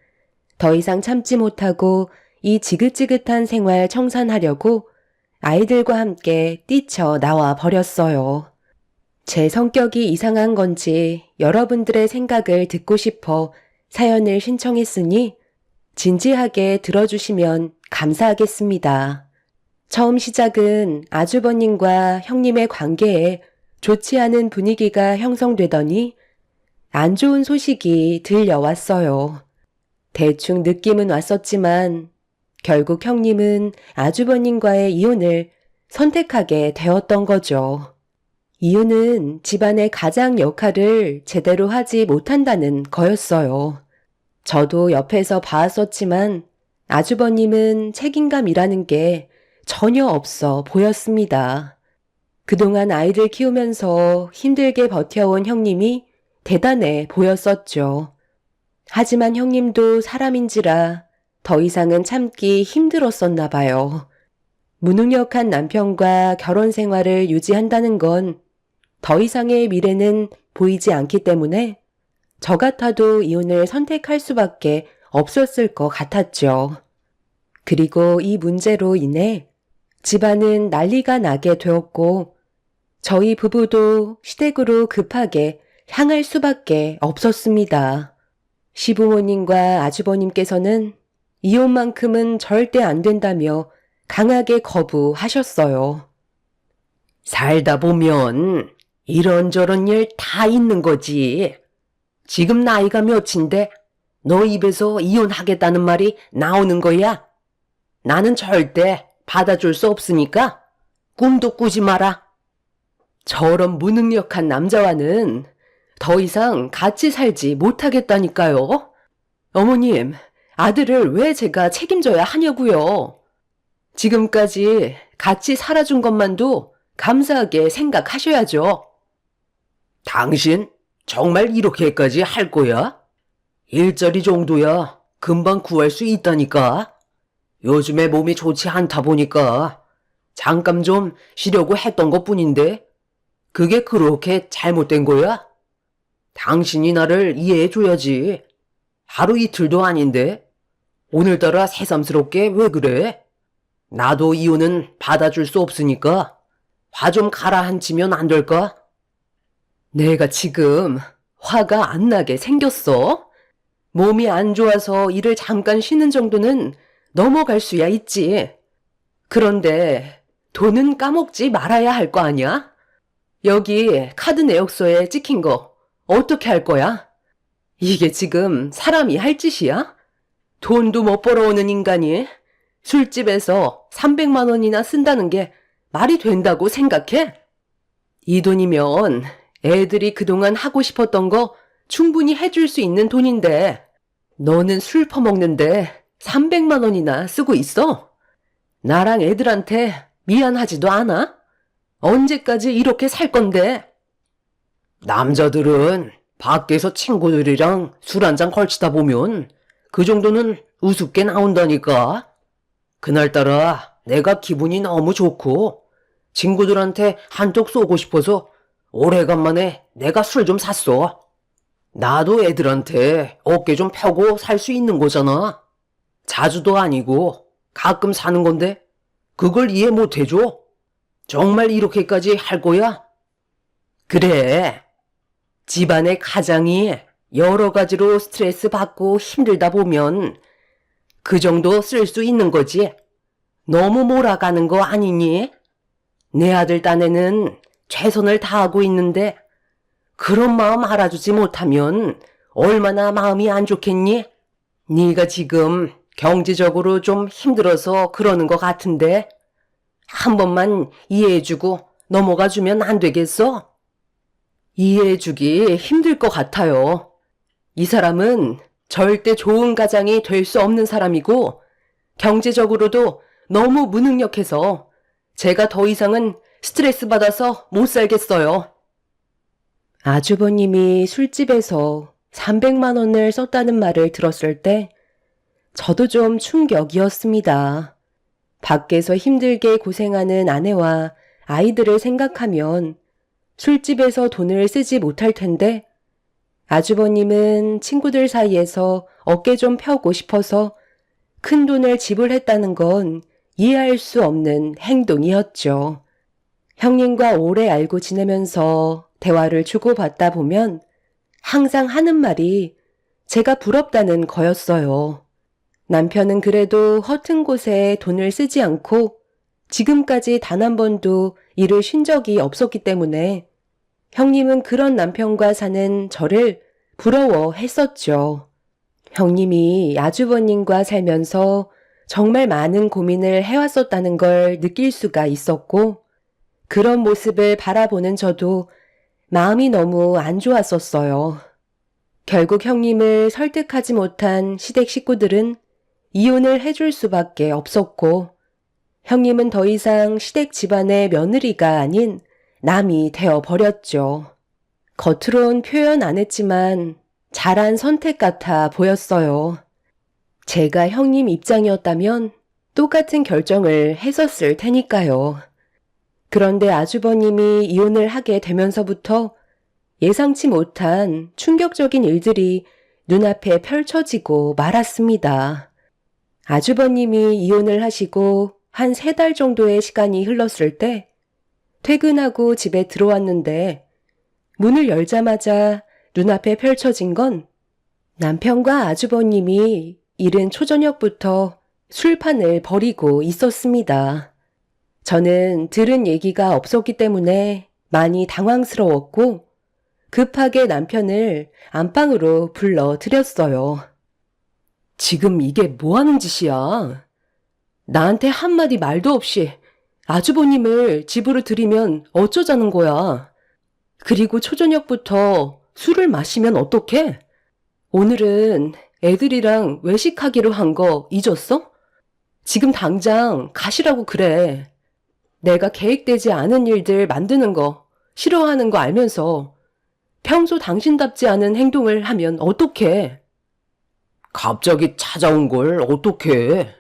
B: 더 이상 참지 못하고 이 지긋지긋한 생활 청산하려고 아이들과 함께 뛰쳐나와 버렸어요. 제 성격이 이상한 건지 여러분들의 생각을 듣고 싶어 사연을 신청했으니 진지하게 들어주시면 감사하겠습니다. 처음 시작은 아주버님과 형님의 관계에 좋지 않은 분위기가 형성되더니 안 좋은 소식이 들려왔어요. 대충 느낌은 왔었지만 결국 형님은 아주버님과의 이혼을 선택하게 되었던 거죠. 이유는 집안의 가장 역할을 제대로 하지 못한다는 거였어요. 저도 옆에서 봐왔었지만 아주버님은 책임감이라는 게 전혀 없어 보였습니다. 그동안 아이들 키우면서 힘들게 버텨온 형님이 대단해 보였었죠. 하지만 형님도 사람인지라 더 이상은 참기 힘들었었나 봐요. 무능력한 남편과 결혼 생활을 유지한다는 건 더 이상의 미래는 보이지 않기 때문에 저 같아도 이혼을 선택할 수밖에 없었을 것 같았죠. 그리고 이 문제로 인해 집안은 난리가 나게 되었고 저희 부부도 시댁으로 급하게 향할 수밖에 없었습니다. 시부모님과 아주버님께서는 이혼만큼은 절대 안 된다며 강하게 거부하셨어요.
C: 살다 보면 이런저런 일 다 있는 거지. 지금 나이가 몇인데 너 입에서 이혼하겠다는 말이 나오는 거야? 나는 절대 받아줄 수 없으니까 꿈도 꾸지 마라.
B: 저런 무능력한 남자와는 더 이상 같이 살지 못하겠다니까요. 어머님, 아들을 왜 제가 책임져야 하냐고요. 지금까지 같이 살아준 것만도 감사하게 생각하셔야죠.
C: 당신 정말 이렇게까지 할 거야? 일자리 정도야 금방 구할 수 있다니까. 요즘에 몸이 좋지 않다 보니까 잠깐 좀 쉬려고 했던 것뿐인데 그게 그렇게 잘못된 거야? 당신이 나를 이해해줘야지. 하루 이틀도 아닌데 오늘따라 새삼스럽게 왜 그래? 나도 이혼은 받아줄 수 없으니까 화 좀 가라앉히면 안 될까?
B: 내가 지금 화가 안 나게 생겼어? 몸이 안 좋아서 일을 잠깐 쉬는 정도는 넘어갈 수야 있지. 그런데 돈은 까먹지 말아야 할 거 아니야? 여기 카드 내역서에 찍힌 거 어떻게 할 거야? 이게 지금 사람이 할 짓이야? 돈도 못 벌어오는 인간이 술집에서 300만 원이나 쓴다는 게 말이 된다고 생각해? 이 돈이면 애들이 그동안 하고 싶었던 거 충분히 해줄 수 있는 돈인데 너는 술 퍼먹는데 300만 원이나 쓰고 있어? 나랑 애들한테 미안하지도 않아? 언제까지 이렇게 살 건데?
C: 남자들은 밖에서 친구들이랑 술 한잔 걸치다 보면 그 정도는 우습게 나온다니까. 그날따라 내가 기분이 너무 좋고 친구들한테 한턱 쏘고 싶어서 오래간만에 내가 술 좀 샀어. 나도 애들한테 어깨 좀 펴고 살 수 있는 거잖아. 자주도 아니고 가끔 사는 건데 그걸 이해 못 해줘? 정말 이렇게까지 할 거야?
B: 그래. 집안의 가장이 여러 가지로 스트레스 받고 힘들다 보면 그 정도 쓸 수 있는 거지. 너무 몰아가는 거 아니니? 내 아들 딴에는 최선을 다하고 있는데 그런 마음 알아주지 못하면 얼마나 마음이 안 좋겠니? 네가 지금 경제적으로 좀 힘들어서 그러는 것 같은데 한 번만 이해해주고 넘어가주면 안 되겠어? 이해해주기 힘들 것 같아요. 이 사람은 절대 좋은 가장이 될 수 없는 사람이고 경제적으로도 너무 무능력해서 제가 더 이상은 스트레스 받아서 못 살겠어요. 아주버님이 술집에서 300만 원을 썼다는 말을 들었을 때 저도 좀 충격이었습니다. 밖에서 힘들게 고생하는 아내와 아이들을 생각하면 술집에서 돈을 쓰지 못할 텐데 아주버님은 친구들 사이에서 어깨 좀 펴고 싶어서 큰 돈을 지불했다는 건 이해할 수 없는 행동이었죠. 형님과 오래 알고 지내면서 대화를 주고받다 보면 항상 하는 말이 제가 부럽다는 거였어요. 남편은 그래도 허튼 곳에 돈을 쓰지 않고 지금까지 단 한 번도 일을 쉰 적이 없었기 때문에 형님은 그런 남편과 사는 저를 부러워했었죠. 형님이 아주버님과 살면서 정말 많은 고민을 해왔었다는 걸 느낄 수가 있었고, 그런 모습을 바라보는 저도 마음이 너무 안 좋았었어요. 결국 형님을 설득하지 못한 시댁 식구들은 이혼을 해줄 수밖에 없었고, 형님은 더 이상 시댁 집안의 며느리가 아닌 남이 되어버렸죠. 겉으론 표현 안 했지만 잘한 선택 같아 보였어요. 제가 형님 입장이었다면 똑같은 결정을 했었을 테니까요. 그런데 아주버님이 이혼을 하게 되면서부터 예상치 못한 충격적인 일들이 눈앞에 펼쳐지고 말았습니다. 아주버님이 이혼을 하시고 한 3달 정도의 시간이 흘렀을 때 퇴근하고 집에 들어왔는데 문을 열자마자 눈앞에 펼쳐진 건 남편과 아주버님이 이른 초저녁부터 술판을 벌이고 있었습니다. 저는 들은 얘기가 없었기 때문에 많이 당황스러웠고 급하게 남편을 안방으로 불러들였어요.
C: 지금 이게 뭐 하는 짓이야? 나한테 한마디 말도 없이 아주버님을 집으로 들이면 어쩌자는 거야? 그리고 초저녁부터 술을 마시면 어떡해? 오늘은 애들이랑 외식하기로 한 거 잊었어? 지금 당장 가시라고 그래. 내가 계획되지 않은 일들 만드는 거 싫어하는 거 알면서 평소 당신답지 않은 행동을 하면 어떡해? 갑자기 찾아온 걸 어떡해?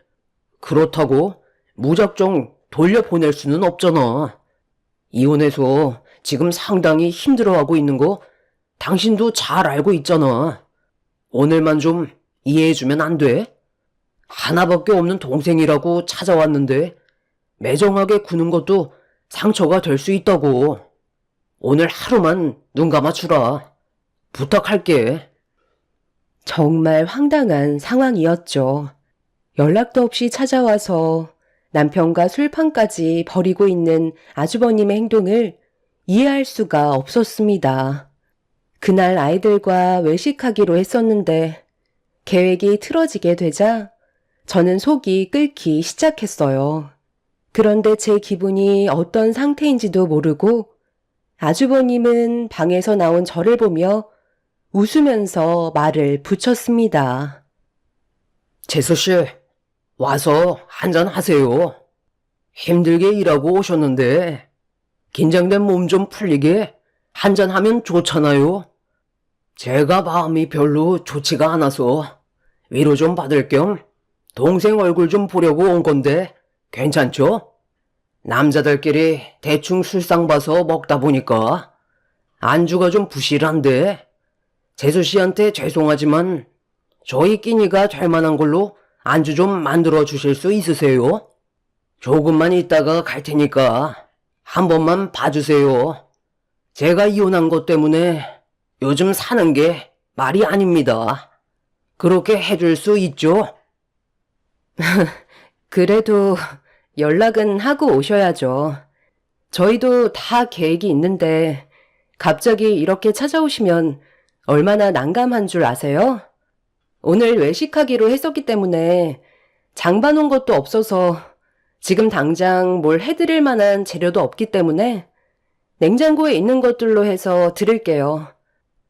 C: 그렇다고 무작정 돌려보낼 수는 없잖아. 이혼해서 지금 상당히 힘들어하고 있는 거 당신도 잘 알고 있잖아. 오늘만 좀 이해해주면 안 돼? 하나밖에 없는 동생이라고 찾아왔는데 매정하게 구는 것도 상처가 될 수 있다고. 오늘 하루만 눈 감아주라. 부탁할게.
B: 정말 황당한 상황이었죠. 연락도 없이 찾아와서 남편과 술판까지 벌이고 있는 아주버님의 행동을 이해할 수가 없었습니다. 그날 아이들과 외식하기로 했었는데 계획이 틀어지게 되자 저는 속이 끓기 시작했어요. 그런데 제 기분이 어떤 상태인지도 모르고 아주버님은 방에서 나온 저를 보며 웃으면서 말을 붙였습니다.
C: 재수씨, 와서 한잔 하세요. 힘들게 일하고 오셨는데 긴장된 몸 좀 풀리게 한잔 하면 좋잖아요. 제가 마음이 별로 좋지가 않아서 위로 좀 받을 겸 동생 얼굴 좀 보려고 온 건데 괜찮죠? 남자들끼리 대충 술상 봐서 먹다 보니까 안주가 좀 부실한데 재수씨한테 죄송하지만 저희 끼니가 될 만한 걸로 안주 좀 만들어 주실 수 있으세요? 조금만 있다가 갈 테니까 한 번만 봐주세요. 제가 이혼한 것 때문에 요즘 사는 게 말이 아닙니다. 그렇게 해줄 수 있죠?
B: 그래도 연락은 하고 오셔야죠. 저희도 다 계획이 있는데 갑자기 이렇게 찾아오시면 얼마나 난감한 줄 아세요? 오늘 외식하기로 했었기 때문에 장 봐놓은 것도 없어서 지금 당장 뭘 해드릴 만한 재료도 없기 때문에 냉장고에 있는 것들로 해서 드릴게요.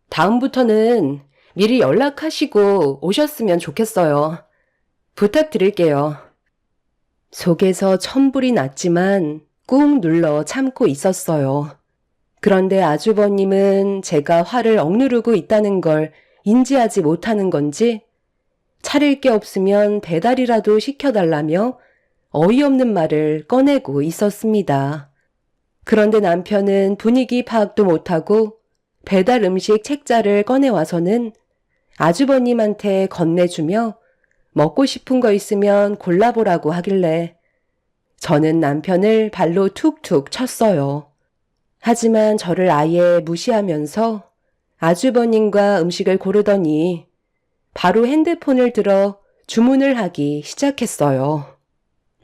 B: 다음부터는 미리 연락하시고 오셨으면 좋겠어요. 부탁드릴게요. 속에서 천불이 났지만 꾹 눌러 참고 있었어요. 그런데 아주버님은 제가 화를 억누르고 있다는 걸 인지하지 못하는 건지 차릴 게 없으면 배달이라도 시켜달라며 어이없는 말을 꺼내고 있었습니다. 그런데 남편은 분위기 파악도 못하고 배달 음식 책자를 꺼내와서는 아주버님한테 건네주며 먹고 싶은 거 있으면 골라보라고 하길래 저는 남편을 발로 툭툭 쳤어요. 하지만 저를 아예 무시하면서 아주버님과 음식을 고르더니 바로 핸드폰을 들어 주문을 하기 시작했어요.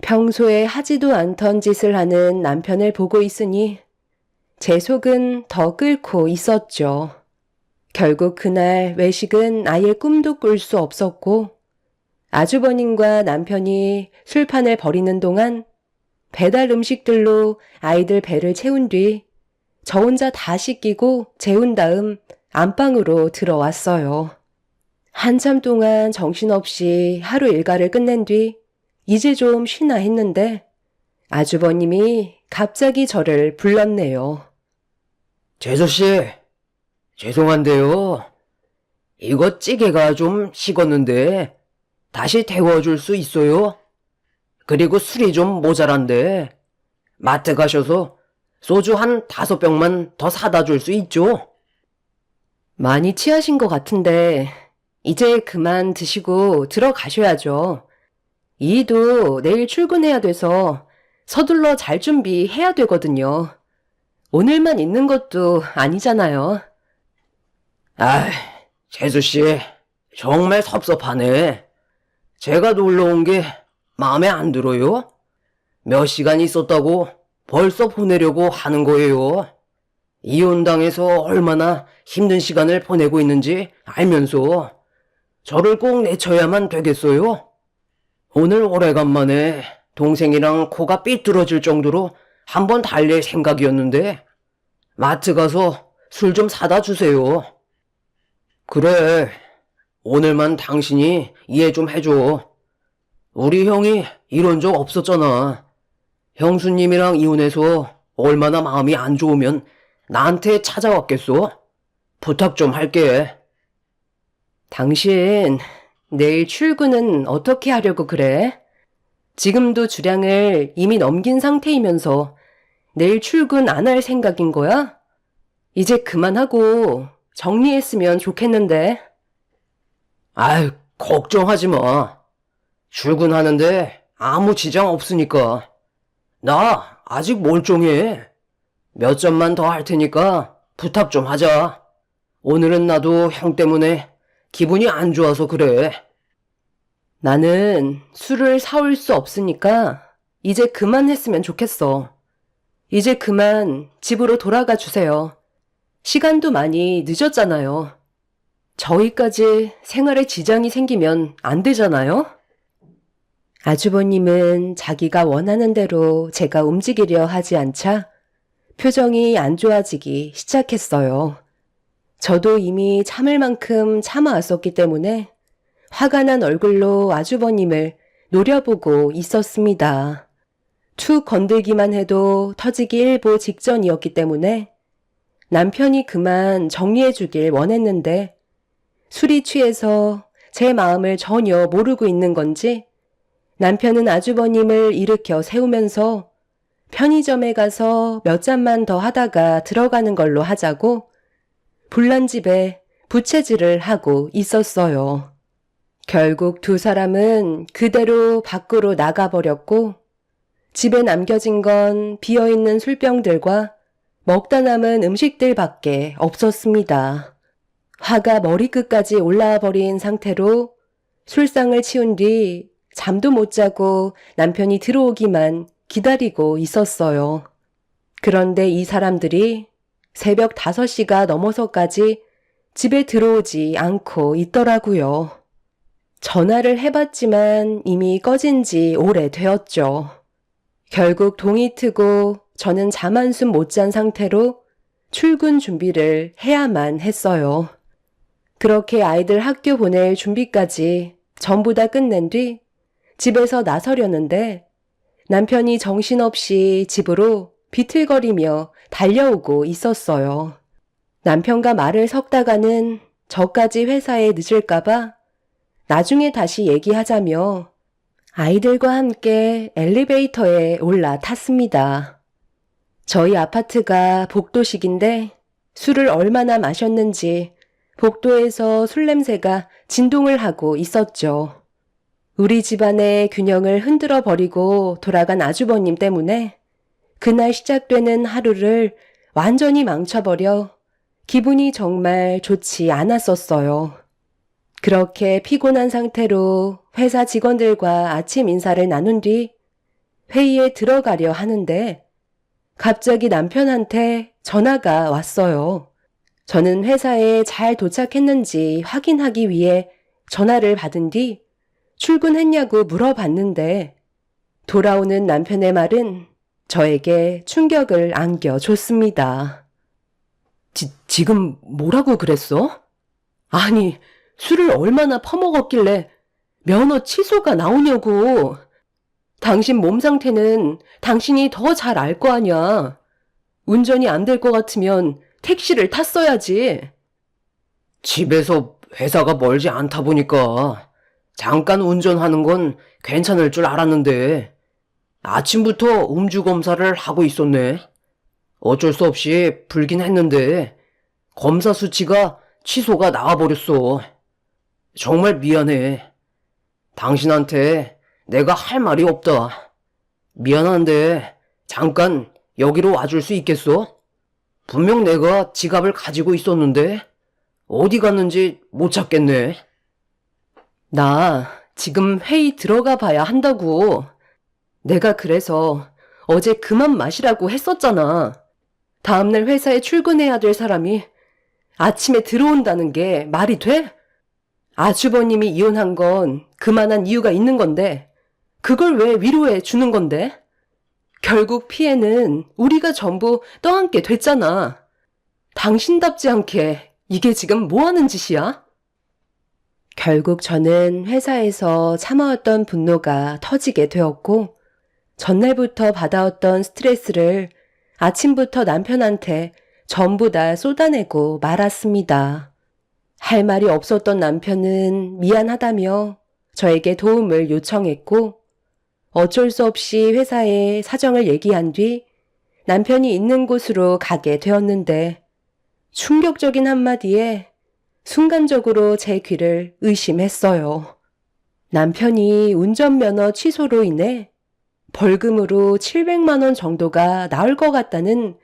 B: 평소에 하지도 않던 짓을 하는 남편을 보고 있으니 제 속은 더 끓고 있었죠. 결국 그날 외식은 아예 꿈도 꿀 수 없었고 아주버님과 남편이 술판을 벌이는 동안 배달 음식들로 아이들 배를 채운 뒤 저 혼자 다 씻기고 재운 다음 안방으로 들어왔어요. 한참 동안 정신없이 하루 일과를 끝낸 뒤 이제 좀 쉬나 했는데 아주버님이 갑자기 저를 불렀네요.
C: 재수씨, 죄송한데요. 이거 찌개가 좀 식었는데 다시 데워줄 수 있어요? 그리고 술이 좀 모자란데 마트 가셔서 소주 한 5병만 더 사다 줄 수 있죠?
B: 많이 취하신 것 같은데 이제 그만 드시고 들어가셔야죠. 이도 내일 출근해야 돼서 서둘러 잘 준비해야 되거든요. 오늘만 있는 것도 아니잖아요.
C: 아이, 재수씨, 정말 섭섭하네. 제가 놀러 온 게 마음에 안 들어요? 몇 시간 있었다고 벌써 보내려고 하는 거예요. 이혼당해서 얼마나 힘든 시간을 보내고 있는지 알면서 저를 꼭 내쳐야만 되겠어요? 오늘 오래간만에 동생이랑 코가 삐뚤어질 정도로 한번 달랠 생각이었는데 마트 가서 술 좀 사다 주세요. 그래, 오늘만 당신이 이해 좀 해줘. 우리 형이 이런 적 없었잖아. 형수님이랑 이혼해서 얼마나 마음이 안 좋으면 나한테 찾아왔겠어? 부탁 좀 할게.
B: 당신 내일 출근은 어떻게 하려고 그래? 지금도 주량을 이미 넘긴 상태이면서 내일 출근 안 할 생각인 거야? 이제 그만하고 정리했으면 좋겠는데.
C: 아이, 걱정하지 마. 출근하는데 아무 지장 없으니까. 나 아직 멀쩡해. 몇 점만 더 할 테니까 부탁 좀 하자. 오늘은 나도 형 때문에 기분이 안 좋아서 그래.
B: 나는 술을 사올 수 없으니까 이제 그만했으면 좋겠어. 이제 그만 집으로 돌아가 주세요. 시간도 많이 늦었잖아요. 저희까지 생활에 지장이 생기면 안 되잖아요? 아주버님은 자기가 원하는 대로 제가 움직이려 하지 않자 표정이 안 좋아지기 시작했어요. 저도 이미 참을 만큼 참아왔었기 때문에 화가 난 얼굴로 아주버님을 노려보고 있었습니다. 툭 건들기만 해도 터지기 일보 직전이었기 때문에 남편이 그만 정리해주길 원했는데 술이 취해서 제 마음을 전혀 모르고 있는 건지 남편은 아주버님을 일으켜 세우면서 편의점에 가서 몇 잔만 더 하다가 들어가는 걸로 하자고 불난집에 부채질을 하고 있었어요. 결국 두 사람은 그대로 밖으로 나가버렸고 집에 남겨진 건 비어있는 술병들과 먹다 남은 음식들밖에 없었습니다. 화가 머리끝까지 올라와 버린 상태로 술상을 치운 뒤 잠도 못 자고 남편이 들어오기만 기다리고 있었어요. 그런데 이 사람들이 새벽 5시가 넘어서까지 집에 들어오지 않고 있더라고요. 전화를 해봤지만 이미 꺼진 지 오래되었죠. 결국 동이 트고 저는 잠 한숨 못 잔 상태로 출근 준비를 해야만 했어요. 그렇게 아이들 학교 보낼 준비까지 전부 다 끝낸 뒤 집에서 나서려는데 남편이 정신없이 집으로 비틀거리며 달려오고 있었어요. 남편과 말을 섞다가는 저까지 회사에 늦을까봐 나중에 다시 얘기하자며 아이들과 함께 엘리베이터에 올라탔습니다. 저희 아파트가 복도식인데 술을 얼마나 마셨는지 복도에서 술 냄새가 진동을 하고 있었죠. 우리 집안의 균형을 흔들어 버리고 돌아간 아주버님 때문에 그날 시작되는 하루를 완전히 망쳐버려 기분이 정말 좋지 않았었어요. 그렇게 피곤한 상태로 회사 직원들과 아침 인사를 나눈 뒤 회의에 들어가려 하는데 갑자기 남편한테 전화가 왔어요. 저는 회사에 잘 도착했는지 확인하기 위해 전화를 받은 뒤 출근했냐고 물어봤는데 돌아오는 남편의 말은 저에게 충격을 안겨줬습니다. 지금 뭐라고 그랬어? 아니, 술을 얼마나 퍼먹었길래 면허 취소가 나오냐고. 당신 몸 상태는 당신이 더 잘 알 거 아냐. 운전이 안 될 것 같으면 택시를 탔어야지.
C: 집에서 회사가 멀지 않다 보니까 잠깐 운전하는 건 괜찮을 줄 알았는데 아침부터 음주 검사를 하고 있었네. 어쩔 수 없이 불긴 했는데 검사 수치가 취소가 나와버렸어. 정말 미안해. 당신한테 내가 할 말이 없다. 미안한데 잠깐 여기로 와줄 수 있겠어? 분명 내가 지갑을 가지고 있었는데 어디 갔는지 못 찾겠네.
B: 나 지금 회의 들어가 봐야 한다고. 내가 그래서 어제 그만 마시라고 했었잖아. 다음날 회사에 출근해야 될 사람이 아침에 들어온다는 게 말이 돼? 아주버님이 이혼한 건 그만한 이유가 있는 건데 그걸 왜 위로해 주는 건데? 결국 피해는 우리가 전부 떠안게 됐잖아. 당신답지 않게 이게 지금 뭐 하는 짓이야? 결국 저는 회사에서 참아왔던 분노가 터지게 되었고 전날부터 받아왔던 스트레스를 아침부터 남편한테 전부 다 쏟아내고 말았습니다. 할 말이 없었던 남편은 미안하다며 저에게 도움을 요청했고 어쩔 수 없이 회사에 사정을 얘기한 뒤 남편이 있는 곳으로 가게 되었는데 충격적인 한마디에 순간적으로 제 귀를 의심했어요. 남편이 운전면허 취소로 인해 벌금으로 700만 원 정도가 나올 것 같다는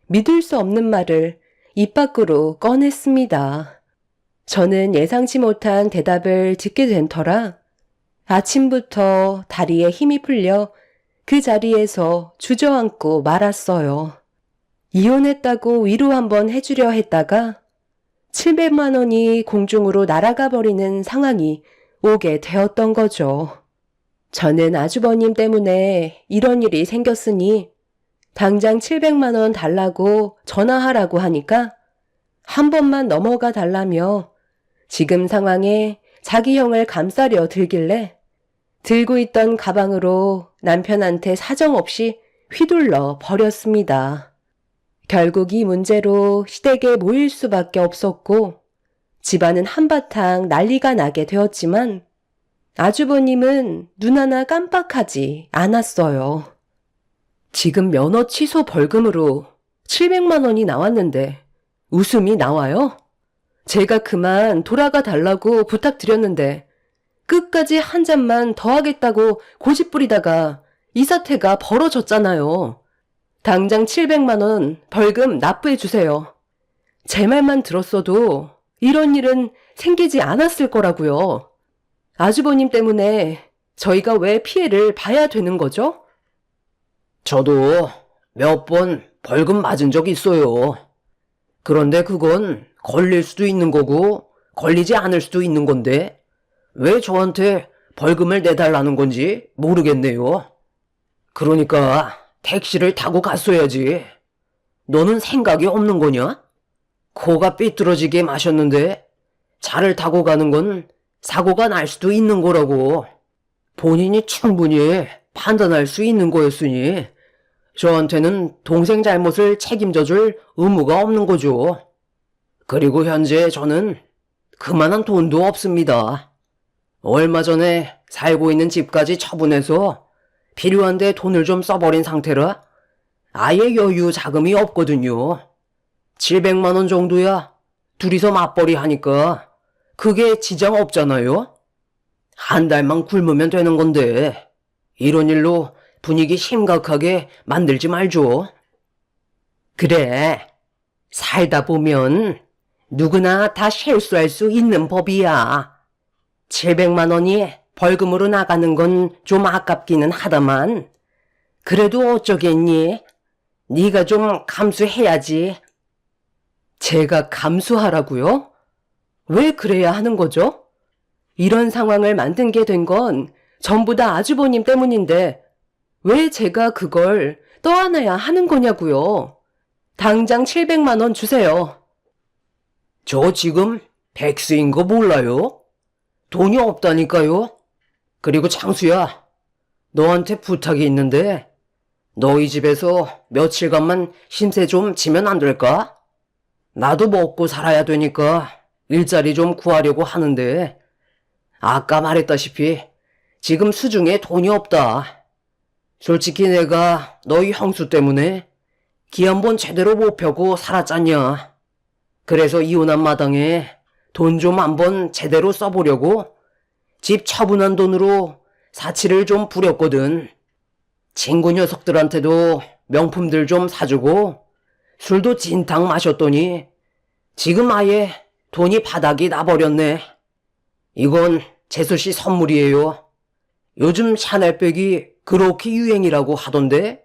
B: 믿을 수 없는 말을 입 밖으로 꺼냈습니다. 저는 예상치 못한 대답을 듣게 된 터라 아침부터 다리에 힘이 풀려 그 자리에서 주저앉고 말았어요. 이혼했다고 위로 한번 해주려 했다가 700만 원이 공중으로 날아가 버리는 상황이 오게 되었던 거죠. 저는 아주버님 때문에 이런 일이 생겼으니 당장 700만 원 달라고 전화하라고 하니까 한 번만 넘어가 달라며 지금 상황에 자기 형을 감싸려 들길래 들고 있던 가방으로 남편한테 사정없이 휘둘러 버렸습니다. 결국 이 문제로 시댁에 모일 수밖에 없었고 집안은 한바탕 난리가 나게 되었지만 아주버님은 눈 하나 깜빡하지 않았어요. 지금 면허 취소 벌금으로 700만 원이 나왔는데 웃음이 나와요? 제가 그만 돌아가 달라고 부탁드렸는데 끝까지 한 잔만 더 하겠다고 고집부리다가 이 사태가 벌어졌잖아요. 당장 700만 원 벌금 납부해 주세요. 제 말만 들었어도 이런 일은 생기지 않았을 거라고요. 아주버님 때문에 저희가 왜 피해를 봐야 되는 거죠?
C: 저도 몇 번 벌금 맞은 적 있어요. 그런데 그건 걸릴 수도 있는 거고 걸리지 않을 수도 있는 건데 왜 저한테 벌금을 내달라는 건지 모르겠네요. 그러니까 택시를 타고 갔어야지. 너는 생각이 없는 거냐? 코가 삐뚤어지게 마셨는데 차를 타고 가는 건 사고가 날 수도 있는 거라고. 본인이 충분히 판단할 수 있는 거였으니 저한테는 동생 잘못을 책임져 줄 의무가 없는 거죠. 그리고 현재 저는 그만한 돈도 없습니다. 얼마 전에 살고 있는 집까지 처분해서 필요한데 돈을 좀 써버린 상태라 아예 여유 자금이 없거든요. 700만 원 정도야 둘이서 맞벌이 하니까 그게 지장 없잖아요. 한 달만 굶으면 되는 건데 이런 일로 분위기 심각하게 만들지 말죠. 그래, 살다 보면 누구나 다 실수할 수 있는 법이야. 700만 원이 벌금으로 나가는 건 좀 아깝기는 하다만 그래도 어쩌겠니? 네가 좀 감수해야지.
B: 제가 감수하라고요? 왜 그래야 하는 거죠? 이런 상황을 만들게 된 건 전부 다 아주버님 때문인데 왜 제가 그걸 떠안아야 하는 거냐고요? 당장 700만 원 주세요.
C: 저 지금 백수인 거 몰라요? 돈이 없다니까요? 그리고 창수야, 너한테 부탁이 있는데 너희 집에서 며칠간만 신세 좀 지면 안 될까? 나도 먹고 살아야 되니까 일자리 좀 구하려고 하는데 아까 말했다시피 지금 수중에 돈이 없다. 솔직히 내가 너희 형수 때문에 기 한 번 제대로 못 펴고 살았잖냐. 그래서 이혼한 마당에 돈 좀 한번 제대로 써보려고 집 처분한 돈으로 사치를 좀 부렸거든. 친구 녀석들한테도 명품들 좀 사주고 술도 진탕 마셨더니 지금 아예 돈이 바닥이 나버렸네. 이건 재수씨 선물이에요. 요즘 샤넬백이 그렇게 유행이라고 하던데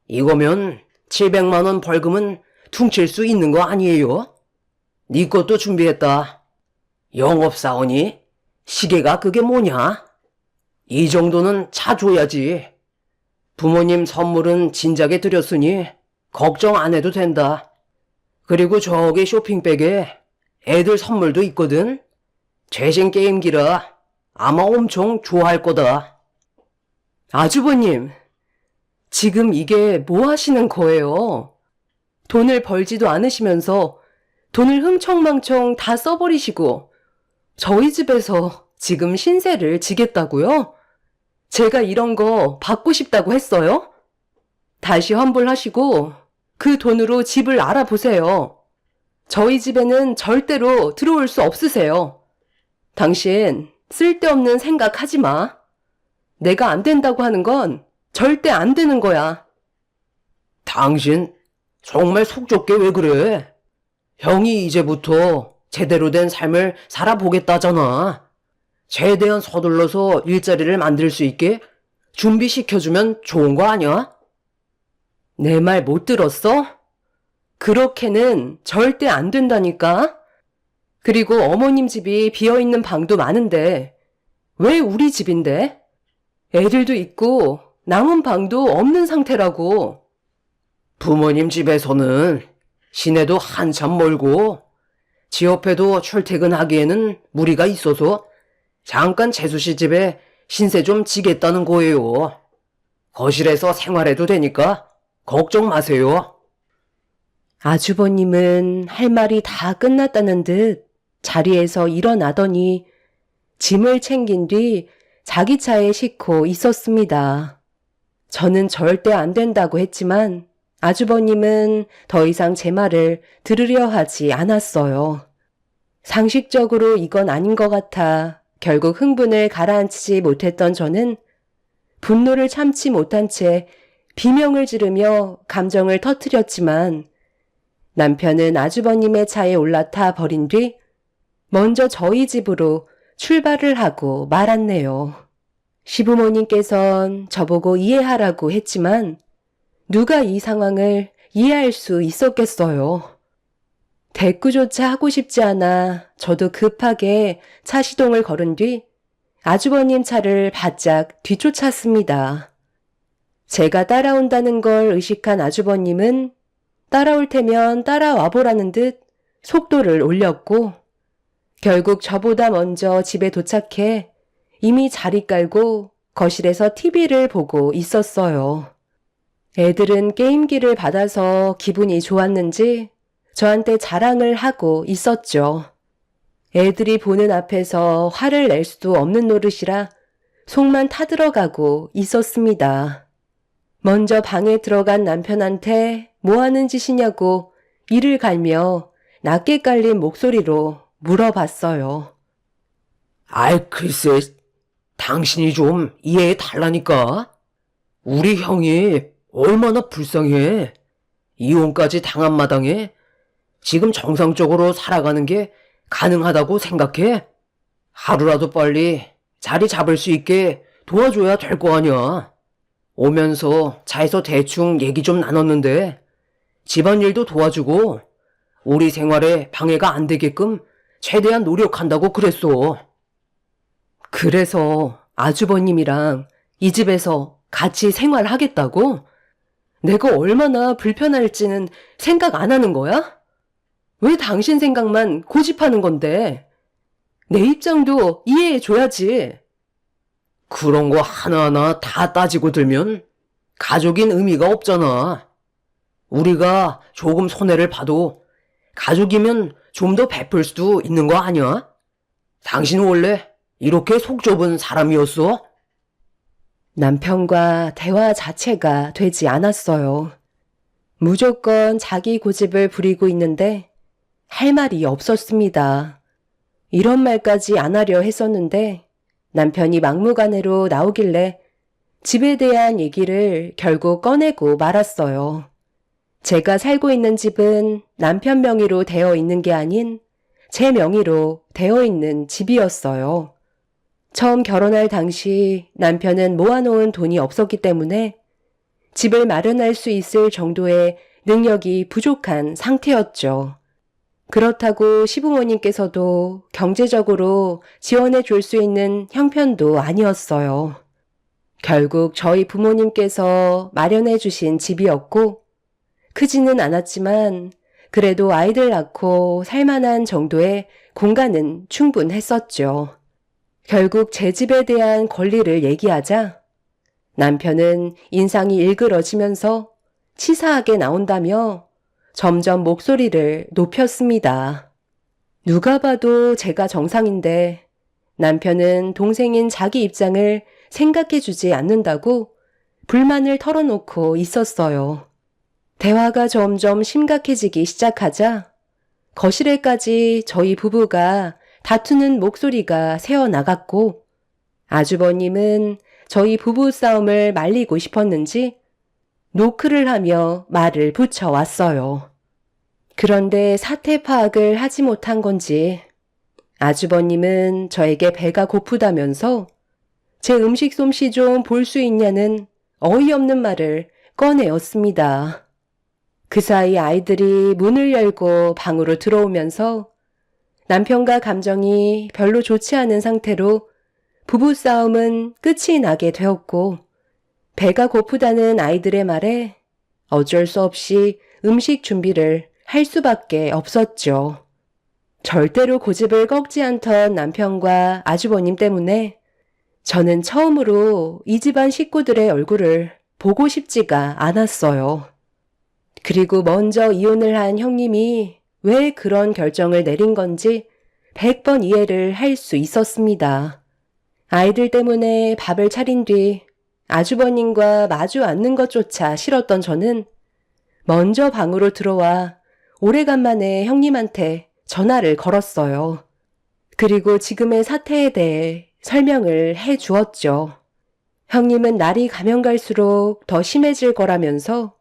C: 이거면 700만 원 벌금은 퉁칠 수 있는 거 아니에요? 네 것도 준비했다. 영업사원이? 시계가 그게 뭐냐? 이 정도는 차줘야지. 부모님 선물은 진작에 드렸으니 걱정 안 해도 된다. 그리고 저기 쇼핑백에 애들 선물도 있거든. 최신 게임기라 아마 엄청 좋아할 거다.
B: 아주버님, 지금 이게 뭐 하시는 거예요? 돈을 벌지도 않으시면서 돈을 흥청망청 다 써버리시고 저희 집에서 지금 신세를 지겠다고요? 제가 이런 거 받고 싶다고 했어요? 다시 환불하시고 그 돈으로 집을 알아보세요. 저희 집에는 절대로 들어올 수 없으세요. 당신 쓸데없는 생각하지 마. 내가 안 된다고 하는 건 절대 안 되는 거야.
C: 당신 정말 속 좁게 왜 그래? 형이 이제부터 제대로 된 삶을 살아보겠다잖아. 최대한 서둘러서 일자리를 만들 수 있게 준비시켜주면 좋은 거 아니야?
B: 내 말 못 들었어? 그렇게는 절대 안 된다니까. 그리고 어머님 집이 비어있는 방도 많은데 왜 우리 집인데? 애들도 있고 남은 방도 없는 상태라고.
C: 부모님 집에서는 시내도 한참 멀고 지 옆에도 출퇴근하기에는 무리가 있어서 잠깐 재수씨 집에 신세 좀 지겠다는 거예요. 거실에서 생활해도 되니까 걱정 마세요.
B: 아주버님은 할 말이 다 끝났다는 듯 자리에서 일어나더니 짐을 챙긴 뒤 자기 차에 싣고 있었습니다. 저는 절대 안 된다고 했지만 아주버님은 더 이상 제 말을 들으려 하지 않았어요. 상식적으로 이건 아닌 것 같아 결국 흥분을 가라앉히지 못했던 저는 분노를 참지 못한 채 비명을 지르며 감정을 터뜨렸지만 남편은 아주버님의 차에 올라타 버린 뒤 먼저 저희 집으로 출발을 하고 말았네요. 시부모님께선 저보고 이해하라고 했지만 누가 이 상황을 이해할 수 있었겠어요. 대꾸조차 하고 싶지 않아 저도 급하게 차 시동을 걸은 뒤 아주버님 차를 바짝 뒤쫓았습니다. 제가 따라온다는 걸 의식한 아주버님은 따라올 테면 따라와 보라는 듯 속도를 올렸고 결국 저보다 먼저 집에 도착해 이미 자리 깔고 거실에서 TV를 보고 있었어요. 애들은 게임기를 받아서 기분이 좋았는지 저한테 자랑을 하고 있었죠. 애들이 보는 앞에서 화를 낼 수도 없는 노릇이라 속만 타들어가고 있었습니다. 먼저 방에 들어간 남편한테 뭐 하는 짓이냐고 이를 갈며 낮게 깔린 목소리로 물어봤어요.
C: 아이, 글쎄, 당신이 좀 이해해 달라니까. 우리 형이 얼마나 불쌍해. 이혼까지 당한 마당에 지금 정상적으로 살아가는 게 가능하다고 생각해? 하루라도 빨리 자리 잡을 수 있게 도와줘야 될 거 아니야. 오면서 차에서 대충 얘기 좀 나눴는데 집안일도 도와주고 우리 생활에 방해가 안 되게끔 최대한 노력한다고 그랬어.
B: 그래서 아주버님이랑 이 집에서 같이 생활하겠다고? 내가 얼마나 불편할지는 생각 안 하는 거야? 왜 당신 생각만 고집하는 건데? 내 입장도 이해해줘야지.
C: 그런 거 하나하나 다 따지고 들면 가족인 의미가 없잖아. 우리가 조금 손해를 봐도 가족이면 좀 더 베풀 수도 있는 거 아니야? 당신 원래 이렇게 속 좁은 사람이었어?
B: 남편과 대화 자체가 되지 않았어요. 무조건 자기 고집을 부리고 있는데 할 말이 없었습니다. 이런 말까지 안 하려 했었는데 남편이 막무가내로 나오길래 집에 대한 얘기를 결국 꺼내고 말았어요. 제가 살고 있는 집은 남편 명의로 되어 있는 게 아닌 제 명의로 되어 있는 집이었어요. 처음 결혼할 당시 남편은 모아놓은 돈이 없었기 때문에 집을 마련할 수 있을 정도의 능력이 부족한 상태였죠. 그렇다고 시부모님께서도 경제적으로 지원해 줄 수 있는 형편도 아니었어요. 결국 저희 부모님께서 마련해 주신 집이었고 크지는 않았지만 그래도 아이들 낳고 살만한 정도의 공간은 충분했었죠. 결국 제 집에 대한 권리를 얘기하자 남편은 인상이 일그러지면서 치사하게 나온다며 점점 목소리를 높였습니다. 누가 봐도 제가 정상인데 남편은 동생인 자기 입장을 생각해주지 않는다고 불만을 털어놓고 있었어요. 대화가 점점 심각해지기 시작하자 거실에까지 저희 부부가 다투는 목소리가 새어나갔고 아주버님은 저희 부부 싸움을 말리고 싶었는지 노크를 하며 말을 붙여왔어요. 그런데 사태 파악을 하지 못한 건지 아주버님은 저에게 배가 고프다면서 제 음식 솜씨 좀 볼 수 있냐는 어이없는 말을 꺼내었습니다. 그 사이 아이들이 문을 열고 방으로 들어오면서 남편과 감정이 별로 좋지 않은 상태로 부부싸움은 끝이 나게 되었고 배가 고프다는 아이들의 말에 어쩔 수 없이 음식 준비를 할 수밖에 없었죠. 절대로 고집을 꺾지 않던 남편과 아주버님 때문에 저는 처음으로 이 집안 식구들의 얼굴을 보고 싶지가 않았어요. 그리고 먼저 이혼을 한 형님이 왜 그런 결정을 내린 건지 100번 이해를 할 수 있었습니다. 아이들 때문에 밥을 차린 뒤 아주버님과 마주 앉는 것조차 싫었던 저는 먼저 방으로 들어와 오래간만에 형님한테 전화를 걸었어요. 그리고 지금의 사태에 대해 설명을 해 주었죠. 형님은 날이 가면 갈수록 더 심해질 거라면서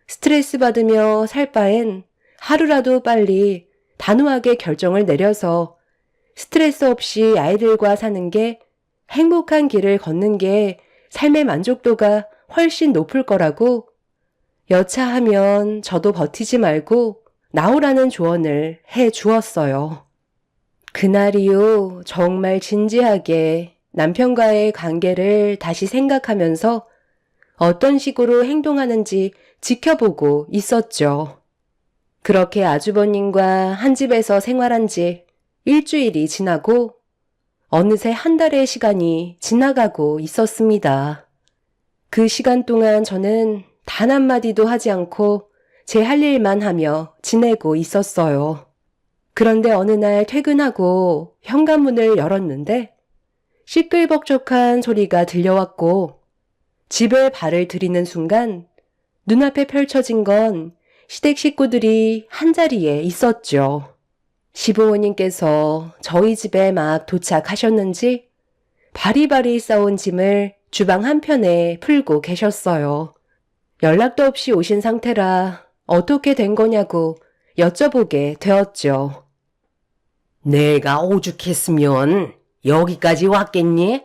B: 스트레스 받으며 살 바엔 하루라도 빨리 단호하게 결정을 내려서 스트레스 없이 아이들과 사는 게 행복한 길을 걷는 게 삶의 만족도가 훨씬 높을 거라고 여차하면 저도 버티지 말고 나오라는 조언을 해 주었어요. 그날 이후 정말 진지하게 남편과의 관계를 다시 생각하면서 어떤 식으로 행동하는지 지켜보고 있었죠. 그렇게 아주버님과 한 집에서 생활한 지 일주일이 지나고 어느새 한 달의 시간이 지나가고 있었습니다. 그 시간 동안 저는 단 한마디도 하지 않고 제 할 일만 하며 지내고 있었어요. 그런데 어느 날 퇴근하고 현관문을 열었는데 시끌벅적한 소리가 들려왔고 집에 발을 들이는 순간 눈앞에 펼쳐진 건 시댁 식구들이 한자리에 있었죠. 시부모님께서 저희 집에 막 도착하셨는지 바리바리 싸온 짐을 주방 한편에 풀고 계셨어요. 연락도 없이 오신 상태라 어떻게 된 거냐고 여쭤보게 되었죠.
C: 내가 오죽했으면 여기까지 왔겠니?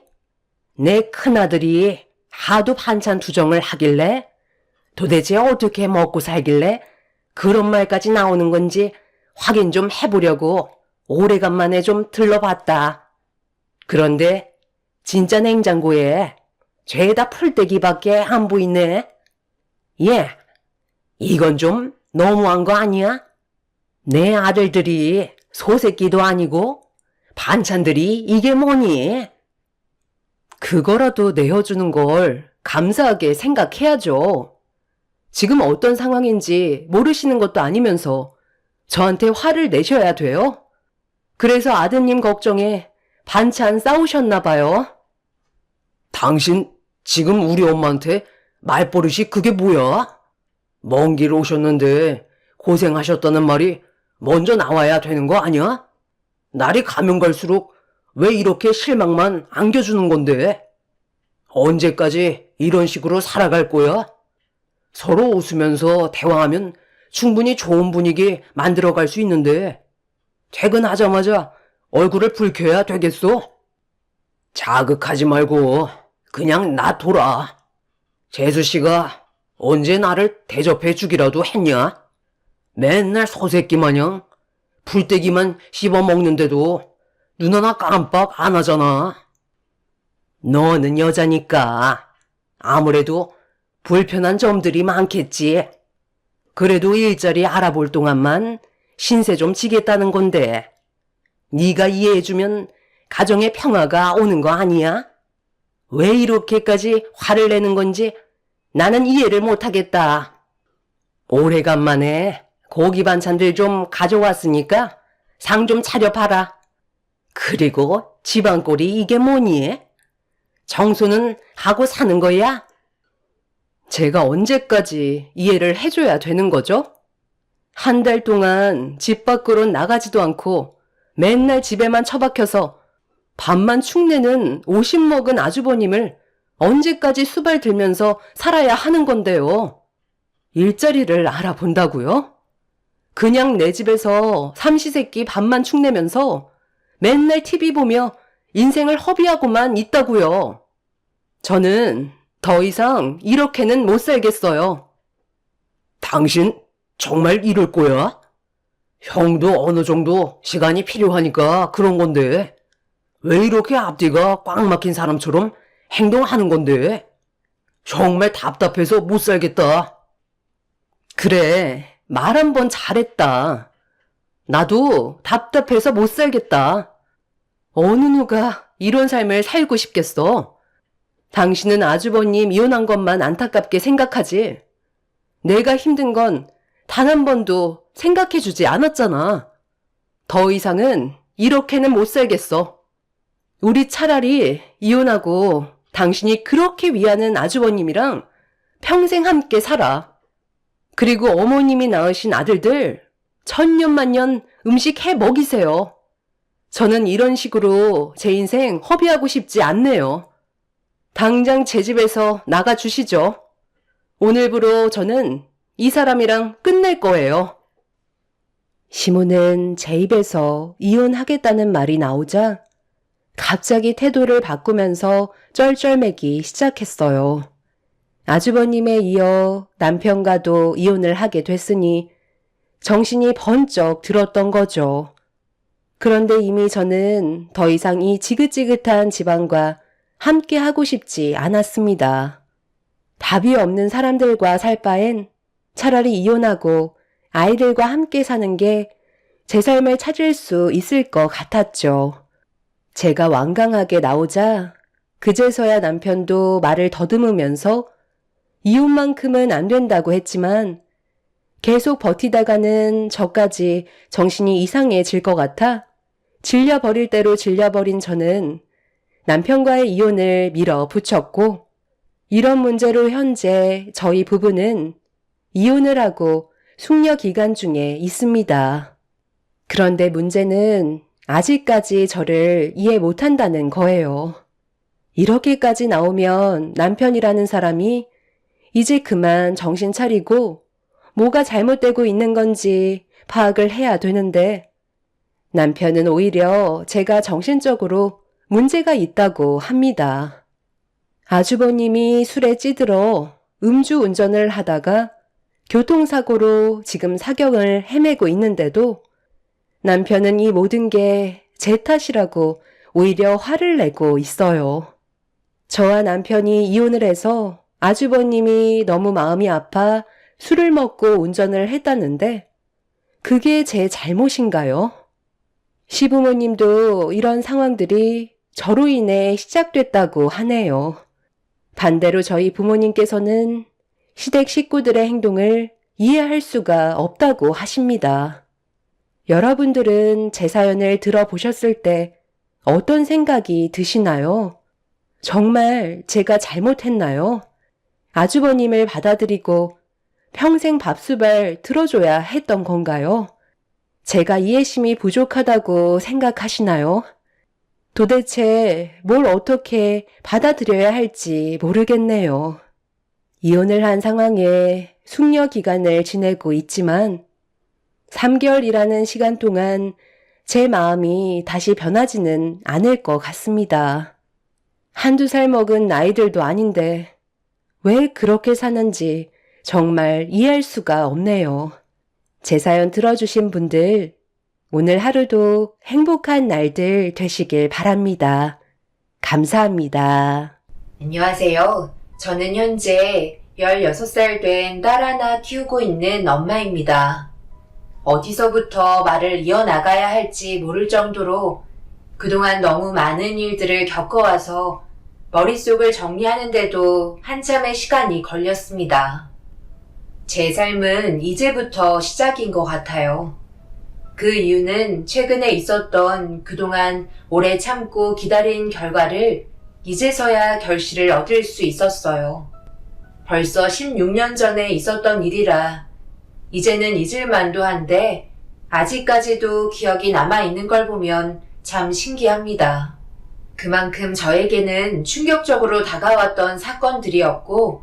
C: 내 큰아들이
B: 하도 반찬 투정을 하길래 도대체 어떻게 먹고 살길래 그런 말까지 나오는 건지 확인 좀 해보려고 오래간만에 좀 들러봤다. 그런데 진짜 냉장고에 죄다 풀떼기밖에 안 보이네. 예, 이건 좀 너무한 거 아니야? 내 아들들이 소새끼도 아니고 반찬들이 이게 뭐니? 그거라도 내어주는 걸 감사하게 생각해야죠. 지금 어떤 상황인지 모르시는 것도 아니면서 저한테 화를 내셔야 돼요? 그래서 아드님 걱정에 반찬 싸우셨나 봐요.
C: 당신 지금 우리 엄마한테 말버릇이 그게 뭐야? 먼 길 오셨는데 고생하셨다는 말이 먼저 나와야 되는 거 아니야? 날이 가면 갈수록 왜 이렇게 실망만 안겨주는 건데? 언제까지 이런 식으로 살아갈 거야? 서로 웃으면서 대화하면 충분히 좋은 분위기 만들어갈 수 있는데 퇴근하자마자 얼굴을 붉혀야 되겠어? 자극하지 말고 그냥 놔둬라. 재수씨가 언제 나를 대접해 주기라도 했냐? 맨날 소새끼 마냥 풀떼기만 씹어먹는데도 눈 하나 깜빡 안 하잖아.
B: 너는 여자니까 아무래도 불편한 점들이 많겠지. 그래도 일자리 알아볼 동안만 신세 좀 지겠다는 건데 네가 이해해주면 가정의 평화가 오는 거 아니야? 왜 이렇게까지 화를 내는 건지 나는 이해를 못하겠다. 오래간만에 고기 반찬들 좀 가져왔으니까 상 좀 차려봐라. 그리고 집안꼴이 이게 뭐니? 청소는 하고 사는 거야? 제가 언제까지 이해를 해줘야 되는 거죠? 한 달 동안 집 밖으로 나가지도 않고 맨날 집에만 처박혀서 밥만 축내는 50 먹은 아주버님을 언제까지 수발 들면서 살아야 하는 건데요. 일자리를 알아본다고요? 그냥 내 집에서 삼시세끼 밥만 축내면서 맨날 TV 보며 인생을 허비하고만 있다고요. 저는 더 이상 이렇게는 못 살겠어요.
C: 당신 정말 이럴 거야? 형도 어느 정도 시간이 필요하니까 그런 건데 왜 이렇게 앞뒤가 꽉 막힌 사람처럼 행동하는 건데? 정말 답답해서 못 살겠다.
B: 그래, 말 한 번 잘했다. 나도 답답해서 못 살겠다. 어느 누가 이런 삶을 살고 싶겠어? 당신은 아주버님 이혼한 것만 안타깝게 생각하지. 내가 힘든 건 단 한 번도 생각해주지 않았잖아. 더 이상은 이렇게는 못 살겠어. 우리 차라리 이혼하고 당신이 그렇게 위하는 아주버님이랑 평생 함께 살아. 그리고 어머님이 낳으신 아들들 천년만년 음식 해 먹이세요. 저는 이런 식으로 제 인생 허비하고 싶지 않네요. 당장 제 집에서 나가주시죠. 오늘부로 저는 이 사람이랑 끝낼 거예요. 시모는 제 입에서 이혼하겠다는 말이 나오자 갑자기 태도를 바꾸면서 쩔쩔매기 시작했어요. 아주버님에 이어 남편과도 이혼을 하게 됐으니 정신이 번쩍 들었던 거죠. 그런데 이미 저는 더 이상 이 지긋지긋한 집안과 함께 하고 싶지 않았습니다. 답이 없는 사람들과 살 바엔 차라리 이혼하고 아이들과 함께 사는 게 제 삶을 찾을 수 있을 것 같았죠. 제가 완강하게 나오자 그제서야 남편도 말을 더듬으면서 이혼만큼은 안 된다고 했지만 계속 버티다가는 저까지 정신이 이상해질 것 같아 질려버릴 대로 질려버린 저는 남편과의 이혼을 밀어붙였고 이런 문제로 현재 저희 부부는 이혼을 하고 숙려 기간 중에 있습니다. 그런데 문제는 아직까지 저를 이해 못한다는 거예요. 이렇게까지 나오면 남편이라는 사람이 이제 그만 정신 차리고 뭐가 잘못되고 있는 건지 파악을 해야 되는데 남편은 오히려 제가 정신적으로 문제가 있다고 합니다. 아주버님이 술에 찌들어 음주운전을 하다가 교통사고로 지금 사경을 헤매고 있는데도 남편은 이 모든 게 제 탓이라고 오히려 화를 내고 있어요. 저와 남편이 이혼을 해서 아주버님이 너무 마음이 아파 술을 먹고 운전을 했다는데 그게 제 잘못인가요? 시부모님도 이런 상황들이 저로 인해 시작됐다고 하네요. 반대로 저희 부모님께서는 시댁 식구들의 행동을 이해할 수가 없다고 하십니다. 여러분들은 제 사연을 들어보셨을 때 어떤 생각이 드시나요? 정말 제가 잘못했나요? 아주버님을 받아들이고 평생 밥수발 들어줘야 했던 건가요? 제가 이해심이 부족하다고 생각하시나요? 도대체 뭘 어떻게 받아들여야 할지 모르겠네요. 이혼을 한 상황에 숙려 기간을 지내고 있지만 3개월이라는 시간 동안 제 마음이 다시 변하지는 않을 것 같습니다. 한두 살 먹은 아이들도 아닌데 왜 그렇게 사는지 정말 이해할 수가 없네요. 제 사연 들어주신 분들, 오늘 하루도 행복한 날들 되시길 바랍니다. 감사합니다.
A: 안녕하세요. 저는 현재 16살 된 딸 하나 키우고 있는 엄마입니다. 어디서부터 말을 이어나가야 할지 모를 정도로 그동안 너무 많은 일들을 겪어와서 머릿속을 정리하는데도 한참의 시간이 걸렸습니다. 제 삶은 이제부터 시작인 것 같아요. 그 이유는 최근에 있었던 그동안 오래 참고 기다린 결과를 이제서야 결실을 얻을 수 있었어요. 벌써 16년 전에 있었던 일이라 이제는 잊을만도 한데 아직까지도 기억이 남아있는 걸 보면 참 신기합니다. 그만큼 저에게는 충격적으로 다가왔던 사건들이었고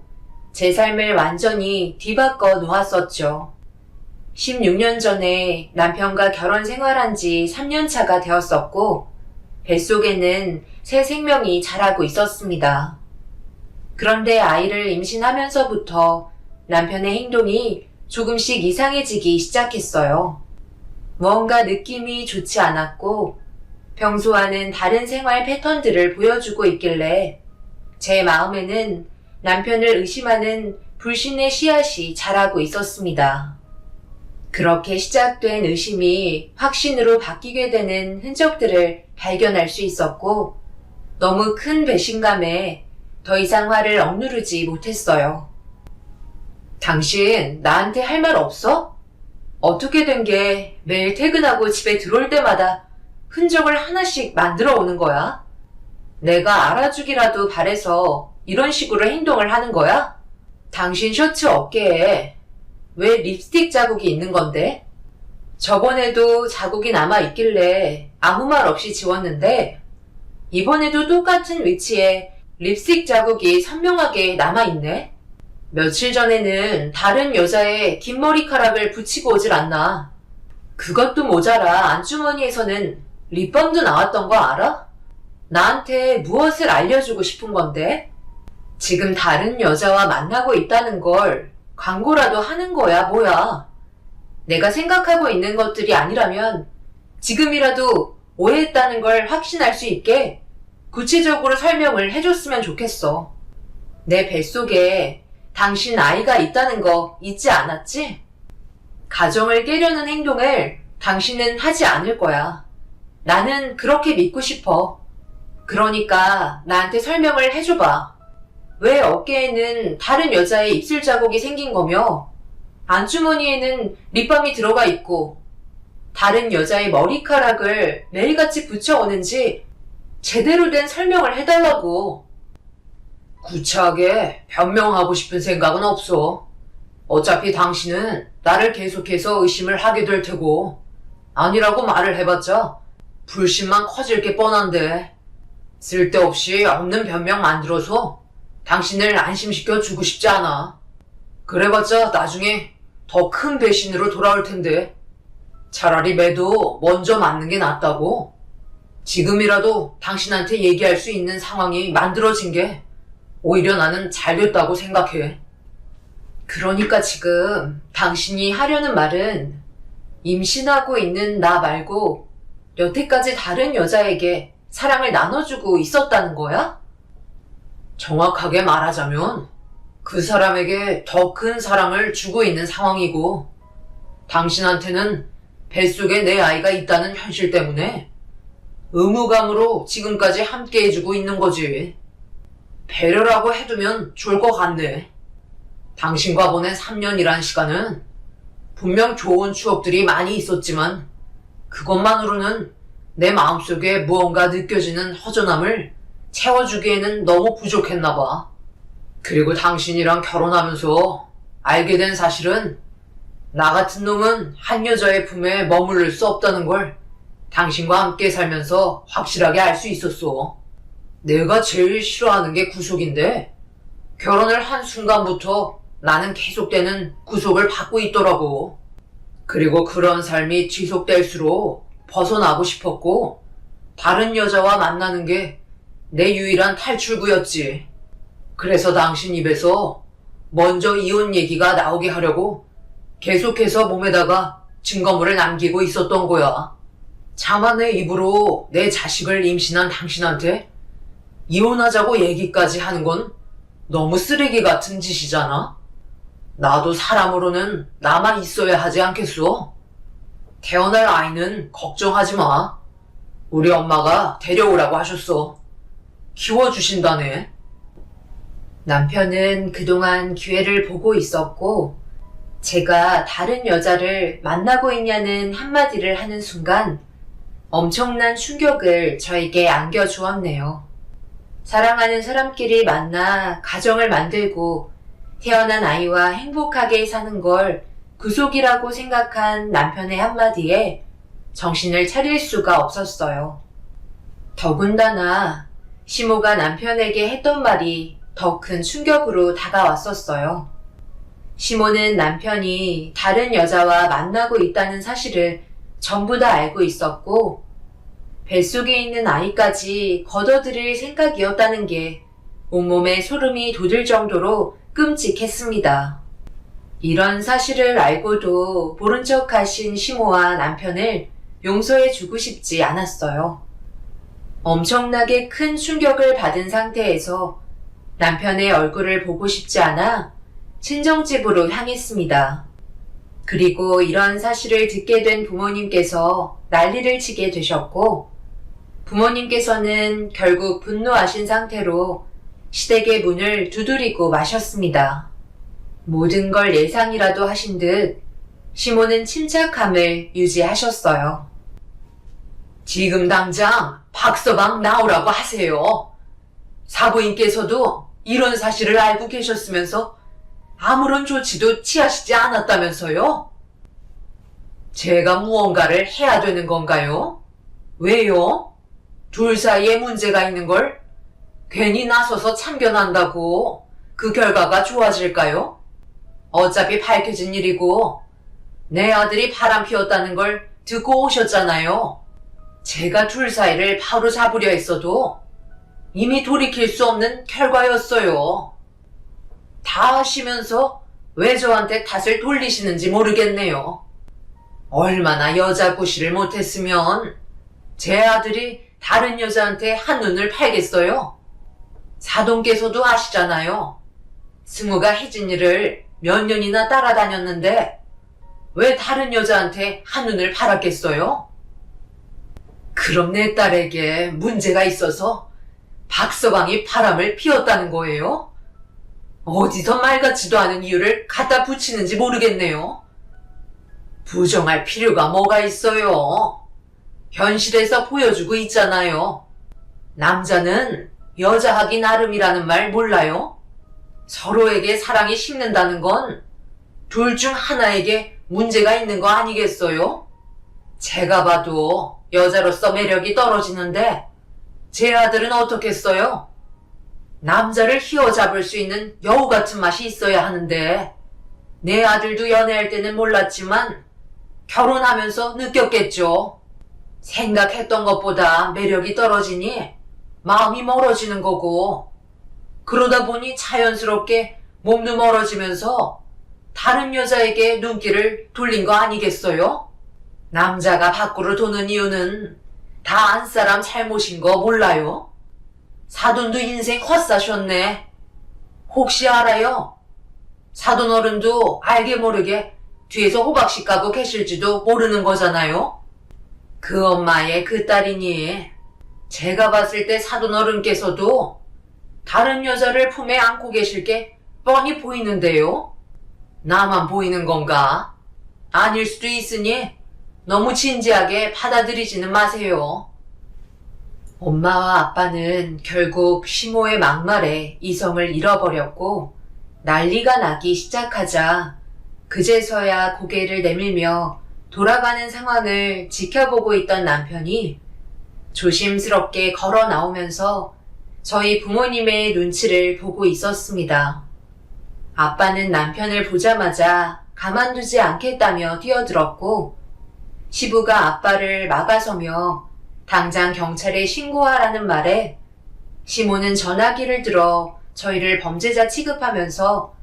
A: 제 삶을 완전히 뒤바꿔 놓았었죠. 16년 전에 남편과 결혼 생활한 지 3년 차가 되었었고 뱃속에는 새 생명이 자라고 있었습니다. 그런데 아이를 임신하면서부터 남편의 행동이 조금씩 이상해지기 시작했어요. 무언가 느낌이 좋지 않았고 평소와는 다른 생활 패턴들을 보여주고 있길래 제 마음에는 남편을 의심하는 불신의 씨앗이 자라고 있었습니다. 그렇게 시작된 의심이 확신으로 바뀌게 되는 흔적들을 발견할 수 있었고 너무 큰 배신감에 더 이상 화를 억누르지 못했어요. 당신 나한테 할 말 없어? 어떻게 된 게 매일 퇴근하고 집에 들어올 때마다 흔적을 하나씩 만들어 오는 거야? 내가 알아주기라도 바래서 이런 식으로 행동을 하는 거야? 당신 셔츠 어깨에 왜 립스틱 자국이 있는 건데? 저번에도 자국이 남아있길래 아무 말 없이 지웠는데 이번에도 똑같은 위치에 립스틱 자국이 선명하게 남아있네? 며칠 전에는 다른 여자의 긴 머리카락을 붙이고 오질 않나. 그것도 모자라 안주머니에서는 립밤도 나왔던 거 알아? 나한테 무엇을 알려주고 싶은 건데? 지금 다른 여자와 만나고 있다는 걸 광고라도 하는 거야, 뭐야? 내가 생각하고 있는 것들이 아니라면 지금이라도 오해했다는 걸 확신할 수 있게 구체적으로 설명을 해줬으면 좋겠어. 내 뱃속에 당신 아이가 있다는 거 잊지 않았지? 가정을 깨려는 행동을 당신은 하지 않을 거야. 나는 그렇게 믿고 싶어. 그러니까 나한테 설명을 해줘봐. 왜 어깨에는 다른 여자의 입술 자국이 생긴 거며 안주머니에는 립밤이 들어가 있고 다른 여자의 머리카락을 매일같이 붙여오는지 제대로 된 설명을 해달라고. 구차하게 변명하고 싶은 생각은 없어. 어차피 당신은 나를 계속해서 의심을 하게 될 테고 아니라고 말을 해봤자 불신만 커질 게 뻔한데 쓸데없이 없는 변명 만들어서 당신을 안심시켜 주고 싶지 않아. 그래봤자 나중에 더 큰 배신으로 돌아올 텐데 차라리 매도 먼저 맞는 게 낫다고. 지금이라도 당신한테 얘기할 수 있는 상황이 만들어진 게 오히려 나는 잘 됐다고 생각해. 그러니까 지금 당신이 하려는 말은 임신하고 있는 나 말고 여태까지 다른 여자에게 사랑을 나눠주고 있었다는 거야? 정확하게 말하자면 그 사람에게 더 큰 사랑을 주고 있는 상황이고 당신한테는 뱃속에 내 아이가 있다는 현실 때문에 의무감으로 지금까지 함께 해주고 있는 거지. 배려라고 해두면 좋을 것 같네. 당신과 보낸 3년이란 시간은 분명 좋은 추억들이 많이 있었지만 그것만으로는 내 마음속에 무언가 느껴지는 허전함을 채워주기에는 너무 부족했나 봐. 그리고 당신이랑 결혼하면서 알게 된 사실은 나 같은 놈은 한 여자의 품에 머무를 수 없다는 걸 당신과 함께 살면서 확실하게 알 수 있었어. 내가 제일 싫어하는 게 구속인데 결혼을 한 순간부터 나는 계속되는 구속을 받고 있더라고. 그리고 그런 삶이 지속될수록 벗어나고 싶었고 다른 여자와 만나는 게 내 유일한 탈출구였지. 그래서 당신 입에서 먼저 이혼 얘기가 나오게 하려고 계속해서 몸에다가 증거물을 남기고 있었던 거야. 자만의 입으로 내 자식을 임신한 당신한테 이혼하자고 얘기까지 하는 건 너무 쓰레기 같은 짓이잖아. 나도 사람으로는 나만 있어야 하지 않겠어? 태어날 아이는 걱정하지 마. 우리 엄마가 데려오라고 하셨어. 키워주신다네.
D: 남편은 그동안 기회를 보고 있었고 제가 다른 여자를 만나고 있냐는 한마디를 하는 순간 엄청난 충격을 저에게 안겨주었네요. 사랑하는 사람끼리 만나 가정을 만들고 태어난 아이와 행복하게 사는 걸 구속이라고 생각한 남편의 한마디에 정신을 차릴 수가 없었어요. 더군다나 시모가 남편에게 했던 말이 더 큰 충격으로 다가왔었어요. 시모는 남편이 다른 여자와 만나고 있다는 사실을 전부 다 알고 있었고 뱃속에 있는 아이까지 걷어들일 생각이었다는 게 온몸에 소름이 돋을 정도로 끔찍했습니다. 이런 사실을 알고도 모른 척 하신 시모와 남편을 용서해주고 싶지 않았어요. 엄청나게 큰 충격을 받은 상태에서 남편의 얼굴을 보고 싶지 않아 친정집으로 향했습니다. 그리고 이런 사실을 듣게 된 부모님께서 난리를 치게 되셨고 부모님께서는 결국 분노하신 상태로 시댁의 문을 두드리고 마셨습니다. 모든 걸 예상이라도 하신 듯 시모는 침착함을 유지하셨어요.
A: 지금 당장 박서방 나오라고 하세요. 사부인께서도 이런 사실을 알고 계셨으면서 아무런 조치도 취하시지 않았다면서요? 제가 무언가를 해야 되는 건가요? 왜요? 둘 사이에 문제가 있는 걸 괜히 나서서 참견한다고 그 결과가 좋아질까요? 어차피 밝혀진 일이고 내 아들이 바람 피웠다는 걸 듣고 오셨잖아요. 제가 둘 사이를 바로 잡으려 했어도 이미 돌이킬 수 없는 결과였어요. 다 아시면서 왜 저한테 탓을 돌리시는지 모르겠네요. 얼마나 여자 구실을 못했으면 제 아들이 다른 여자한테 한눈을 팔겠어요? 사돈께서도 아시잖아요. 승우가 혜진이를 몇 년이나 따라다녔는데 왜 다른 여자한테 한눈을 팔았겠어요? 그럼 내 딸에게 문제가 있어서 박서방이 바람을 피웠다는 거예요? 어디서 말 같지도 않은 이유를 갖다 붙이는지 모르겠네요. 부정할 필요가 뭐가 있어요? 현실에서 보여주고 있잖아요. 남자는 여자하기 나름이라는 말 몰라요? 서로에게 사랑이 식는다는 건 둘 중 하나에게 문제가 있는 거 아니겠어요? 제가 봐도 여자로서 매력이 떨어지는데 제 아들은 어떻겠어요? 남자를 휘어잡을 수 있는 여우 같은 맛이 있어야 하는데 내 아들도 연애할 때는 몰랐지만 결혼하면서 느꼈겠죠. 생각했던 것보다 매력이 떨어지니 마음이 멀어지는 거고
D: 그러다 보니 자연스럽게 몸도 멀어지면서 다른 여자에게 눈길을 돌린 거 아니겠어요? 남자가 밖으로 도는 이유는 다 안 사람 잘못인 거 몰라요? 사돈도 인생 헛사셨네. 혹시 알아요? 사돈 어른도 알게 모르게 뒤에서 호박씨 까고 계실지도 모르는 거잖아요? 그 엄마의 그 딸이니 제가 봤을 때 사돈 어른께서도 다른 여자를 품에 안고 계실 게 뻔히 보이는데요? 나만 보이는 건가? 아닐 수도 있으니 너무 진지하게 받아들이지는 마세요. 엄마와 아빠는 결국 시모의 막말에 이성을 잃어버렸고 난리가 나기 시작하자 그제서야 고개를 내밀며 돌아가는 상황을 지켜보고 있던 남편이 조심스럽게 걸어 나오면서 저희 부모님의 눈치를 보고 있었습니다. 아빠는 남편을 보자마자 가만두지 않겠다며 뛰어들었고 시부가 아빠를 막아서며 당장 경찰에 신고하라는 말에 시모는 전화기를 들어 저희를 범죄자 취급하면서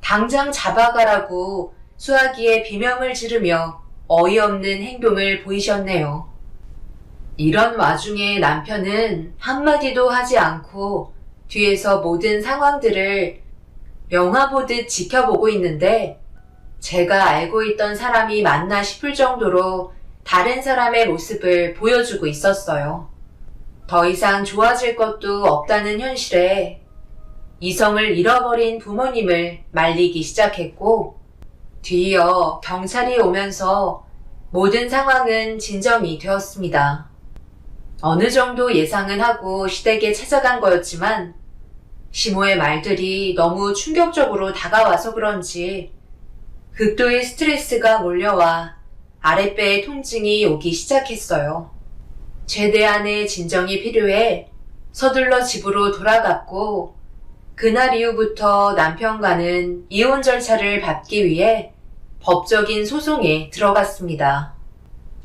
D: 당장 잡아가라고 수화기에 비명을 지르며 어이없는 행동을 보이셨네요. 이런 와중에 남편은 한마디도 하지 않고 뒤에서 모든 상황들을 영화 보듯 지켜보고 있는데 제가 알고 있던 사람이 맞나 싶을 정도로 다른 사람의 모습을 보여주고 있었어요. 더 이상 좋아질 것도 없다는 현실에 이성을 잃어버린 부모님을 말리기 시작했고 뒤이어 경찰이 오면서 모든 상황은 진정이 되었습니다. 어느 정도 예상은 하고 시댁에 찾아간 거였지만 시모의 말들이 너무 충격적으로 다가와서 그런지 극도의 스트레스가 몰려와 아랫배에 통증이 오기 시작했어요. 최대한의 진정이 필요해 서둘러 집으로 돌아갔고 그날 이후부터 남편과는 이혼 절차를 밟기 위해 법적인 소송에 들어갔습니다.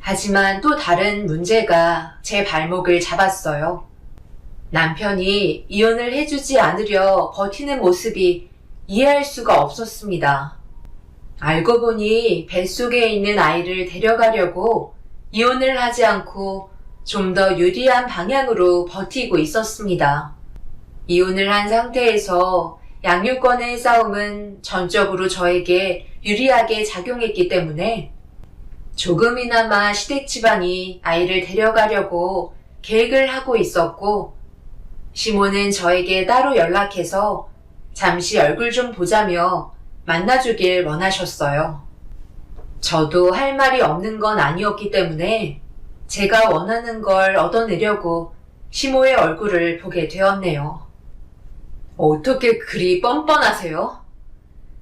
D: 하지만 또 다른 문제가 제 발목을 잡았어요. 남편이 이혼을 해주지 않으려 버티는 모습이 이해할 수가 없었습니다. 알고 보니 뱃속에 있는 아이를 데려가려고 이혼을 하지 않고 좀 더 유리한 방향으로 버티고 있었습니다. 이혼을 한 상태에서 양육권의 싸움은 전적으로 저에게 유리하게 작용했기 때문에 조금이나마 시댁 집안이 아이를 데려가려고 계획을 하고 있었고 시모는 저에게 따로 연락해서 잠시 얼굴 좀 보자며 만나주길 원하셨어요. 저도 할 말이 없는 건 아니었기 때문에 제가 원하는 걸 얻어내려고 시모의 얼굴을 보게 되었네요. 어떻게 그리 뻔뻔하세요?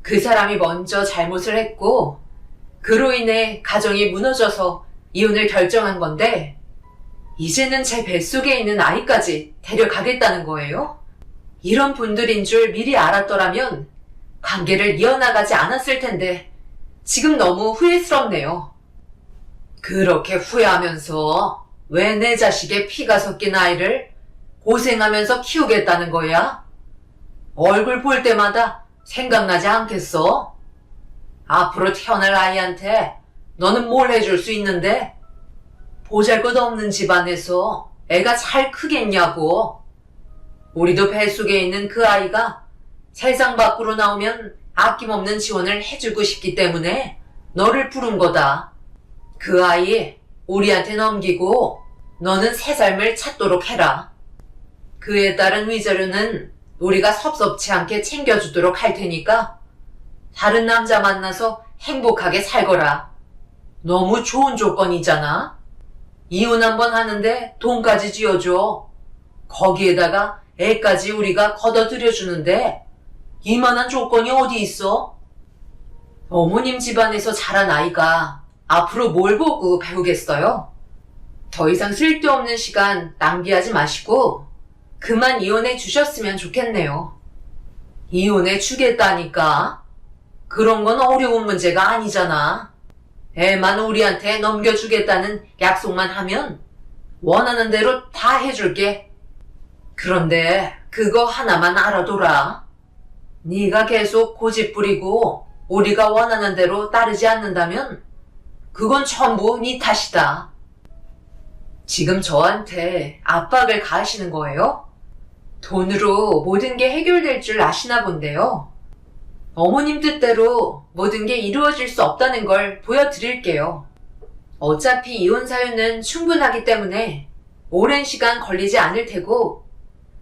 D: 그 사람이 먼저 잘못을 했고 그로 인해 가정이 무너져서 이혼을 결정한 건데 이제는 제 뱃속에 있는 아이까지 데려가겠다는 거예요? 이런 분들인 줄 미리 알았더라면 관계를 이어나가지 않았을 텐데 지금 너무 후회스럽네요. 그렇게 후회하면서 왜 내 자식의 피가 섞인 아이를 고생하면서 키우겠다는 거야? 얼굴 볼 때마다 생각나지 않겠어? 앞으로 태어날 아이한테 너는 뭘 해줄 수 있는데? 보잘것없는 집안에서 애가 잘 크겠냐고. 우리도 뱃속에 있는 그 아이가 세상 밖으로 나오면 아낌없는 지원을 해주고 싶기 때문에 너를 부른 거다. 그 아이 우리한테 넘기고 너는 새 삶을 찾도록 해라. 그에 따른 위자료는 우리가 섭섭치 않게 챙겨주도록 할 테니까 다른 남자 만나서 행복하게 살거라. 너무 좋은 조건이잖아. 이혼 한번 하는데 돈까지 쥐어줘. 거기에다가 애까지 우리가 걷어들여주는데 이만한 조건이 어디 있어? 어머님 집안에서 자란 아이가 앞으로 뭘 보고 배우겠어요? 더 이상 쓸데없는 시간 낭비하지 마시고 그만 이혼해 주셨으면 좋겠네요. 이혼해 주겠다니까? 그런 건 어려운 문제가 아니잖아. 애만 우리한테 넘겨주겠다는 약속만 하면 원하는 대로 다 해줄게. 그런데 그거 하나만 알아둬라. 네가 계속 고집 부리고 우리가 원하는 대로 따르지 않는다면 그건 전부 네 탓이다. 지금 저한테 압박을 가하시는 거예요? 돈으로 모든 게 해결될 줄 아시나 본데요. 어머님 뜻대로 모든 게 이루어질 수 없다는 걸 보여드릴게요. 어차피 이혼 사유는 충분하기 때문에 오랜 시간 걸리지 않을 테고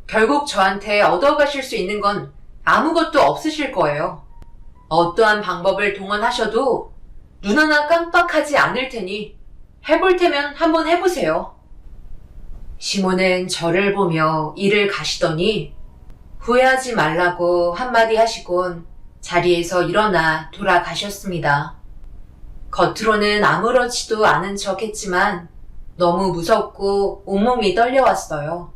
D: 결국 저한테 얻어가실 수 있는 건 아무것도 없으실 거예요. 어떠한 방법을 동원하셔도 눈 하나 깜빡하지 않을 테니 해볼 테면 한번 해보세요. 시모는 저를 보며 일을 가시더니 후회하지 말라고 한마디 하시곤 자리에서 일어나 돌아가셨습니다. 겉으로는 아무렇지도 않은 척 했지만 너무 무섭고 온몸이 떨려왔어요.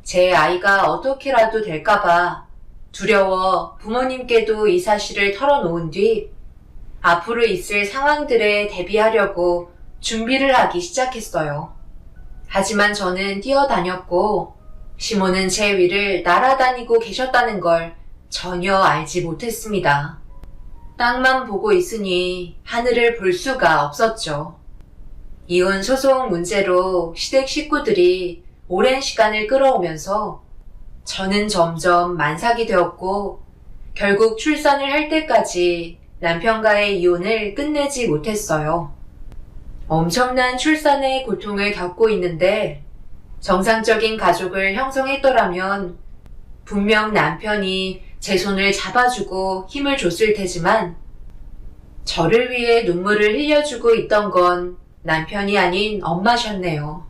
D: 제 아이가 어떻게라도 될까봐 두려워 부모님께도 이 사실을 털어놓은 뒤 앞으로 있을 상황들에 대비하려고 준비를 하기 시작했어요. 하지만 저는 뛰어다녔고 시모는 제 위를 날아다니고 계셨다는 걸 전혀 알지 못했습니다. 땅만 보고 있으니 하늘을 볼 수가 없었죠. 이혼 소송 문제로 시댁 식구들이 오랜 시간을 끌어오면서 저는 점점 만삭이 되었고 결국 출산을 할 때까지 남편과의 이혼을 끝내지 못했어요. 엄청난 출산의 고통을 겪고 있는데 정상적인 가족을 형성했더라면 분명 남편이 제 손을 잡아주고 힘을 줬을 테지만 저를 위해 눈물을 흘려주고 있던 건 남편이 아닌 엄마셨네요.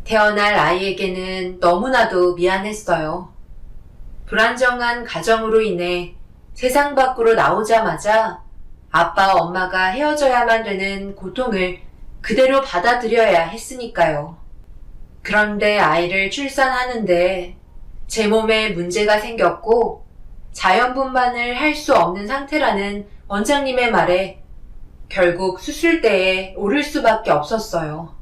D: 태어날 아이에게는 너무나도 미안했어요. 불안정한 가정으로 인해 세상 밖으로 나오자마자 아빠, 엄마가 헤어져야만 되는 고통을 그대로 받아들여야 했으니까요. 그런데 아이를 출산하는데 제 몸에 문제가 생겼고 자연분만을 할 수 없는 상태라는 원장님의 말에 결국 수술대에 오를 수밖에 없었어요.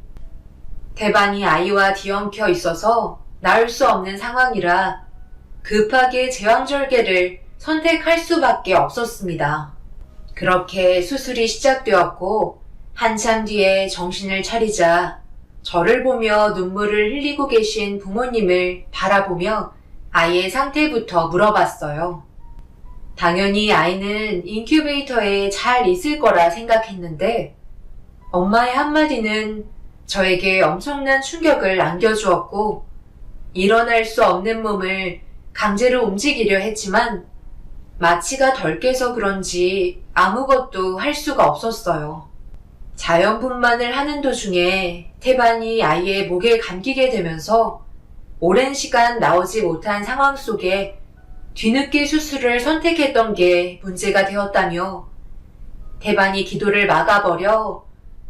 D: 태반이 아이와 뒤엉켜 있어서 나을 수 없는 상황이라 급하게 제왕절개를 선택할 수밖에 없었습니다. 그렇게 수술이 시작되었고 한참 뒤에 정신을 차리자 저를 보며 눈물을 흘리고 계신 부모님을 바라보며 아이의 상태부터 물어봤어요. 당연히 아이는 인큐베이터에 잘 있을 거라 생각했는데 엄마의 한마디는 저에게 엄청난 충격을 안겨주었고 일어날 수 없는 몸을 강제로 움직이려 했지만 마취가 덜 깨서 그런지 아무것도 할 수가 없었어요. 자연분만을 하는 도중에 태반이 아이의 목에 감기게 되면서 오랜 시간 나오지 못한 상황 속에 뒤늦게 수술을 선택했던 게 문제가 되었다며 태반이 기도를 막아버려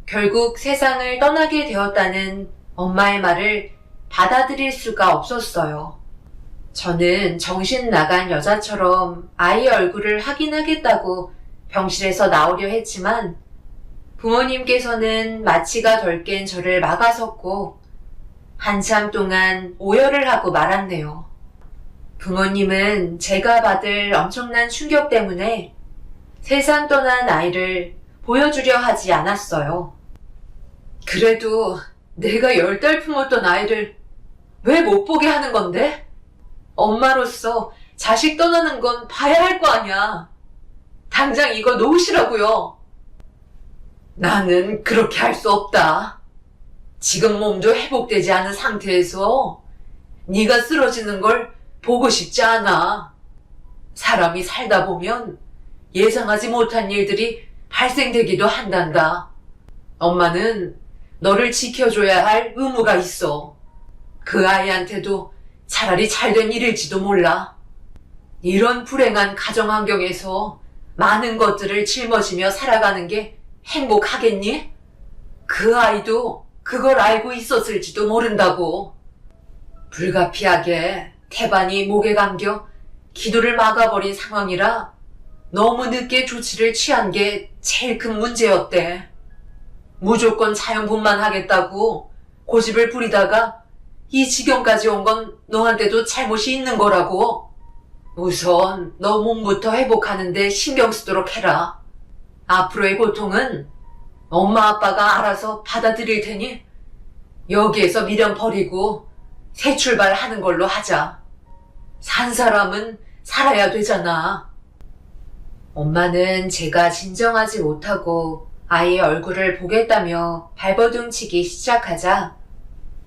D: 결국 세상을 떠나게 되었다는 엄마의 말을 받아들일 수가 없었어요. 저는 정신 나간 여자처럼 아이 얼굴을 확인하겠다고 병실에서 나오려 했지만 부모님께서는 마취가 덜 깬 저를 막아섰고 한참 동안 오열을 하고 말았네요. 부모님은 제가 받을 엄청난 충격 때문에 세상 떠난 아이를 보여주려 하지 않았어요. 그래도 내가 10달 품었던 아이를 왜 못 보게 하는 건데? 엄마로서 자식 떠나는 건 봐야 할 거 아니야. 당장 이거 놓으시라고요. 나는 그렇게 할 수 없다. 지금 몸도 회복되지 않은 상태에서 네가 쓰러지는 걸 보고 싶지 않아. 사람이 살다 보면 예상하지 못한 일들이 발생되기도 한단다. 엄마는 너를 지켜줘야 할 의무가 있어. 그 아이한테도 차라리 잘된 일일지도 몰라. 이런 불행한 가정 환경에서 많은 것들을 짊어지며 살아가는 게 행복하겠니? 그 아이도 그걸 알고 있었을지도 모른다고. 불가피하게 태반이 목에 감겨 기도를 막아버린 상황이라 너무 늦게 조치를 취한 게 제일 큰 문제였대. 무조건 자연분만하겠다고 고집을 부리다가 이 지경까지 온 건 너한테도 잘못이 있는 거라고. 우선 너 몸부터 회복하는데 신경 쓰도록 해라. 앞으로의 고통은 엄마 아빠가 알아서 받아들일 테니 여기에서 미련 버리고 새 출발하는 걸로 하자. 산 사람은 살아야 되잖아. 엄마는 제가 진정하지 못하고 아이의 얼굴을 보겠다며 발버둥치기 시작하자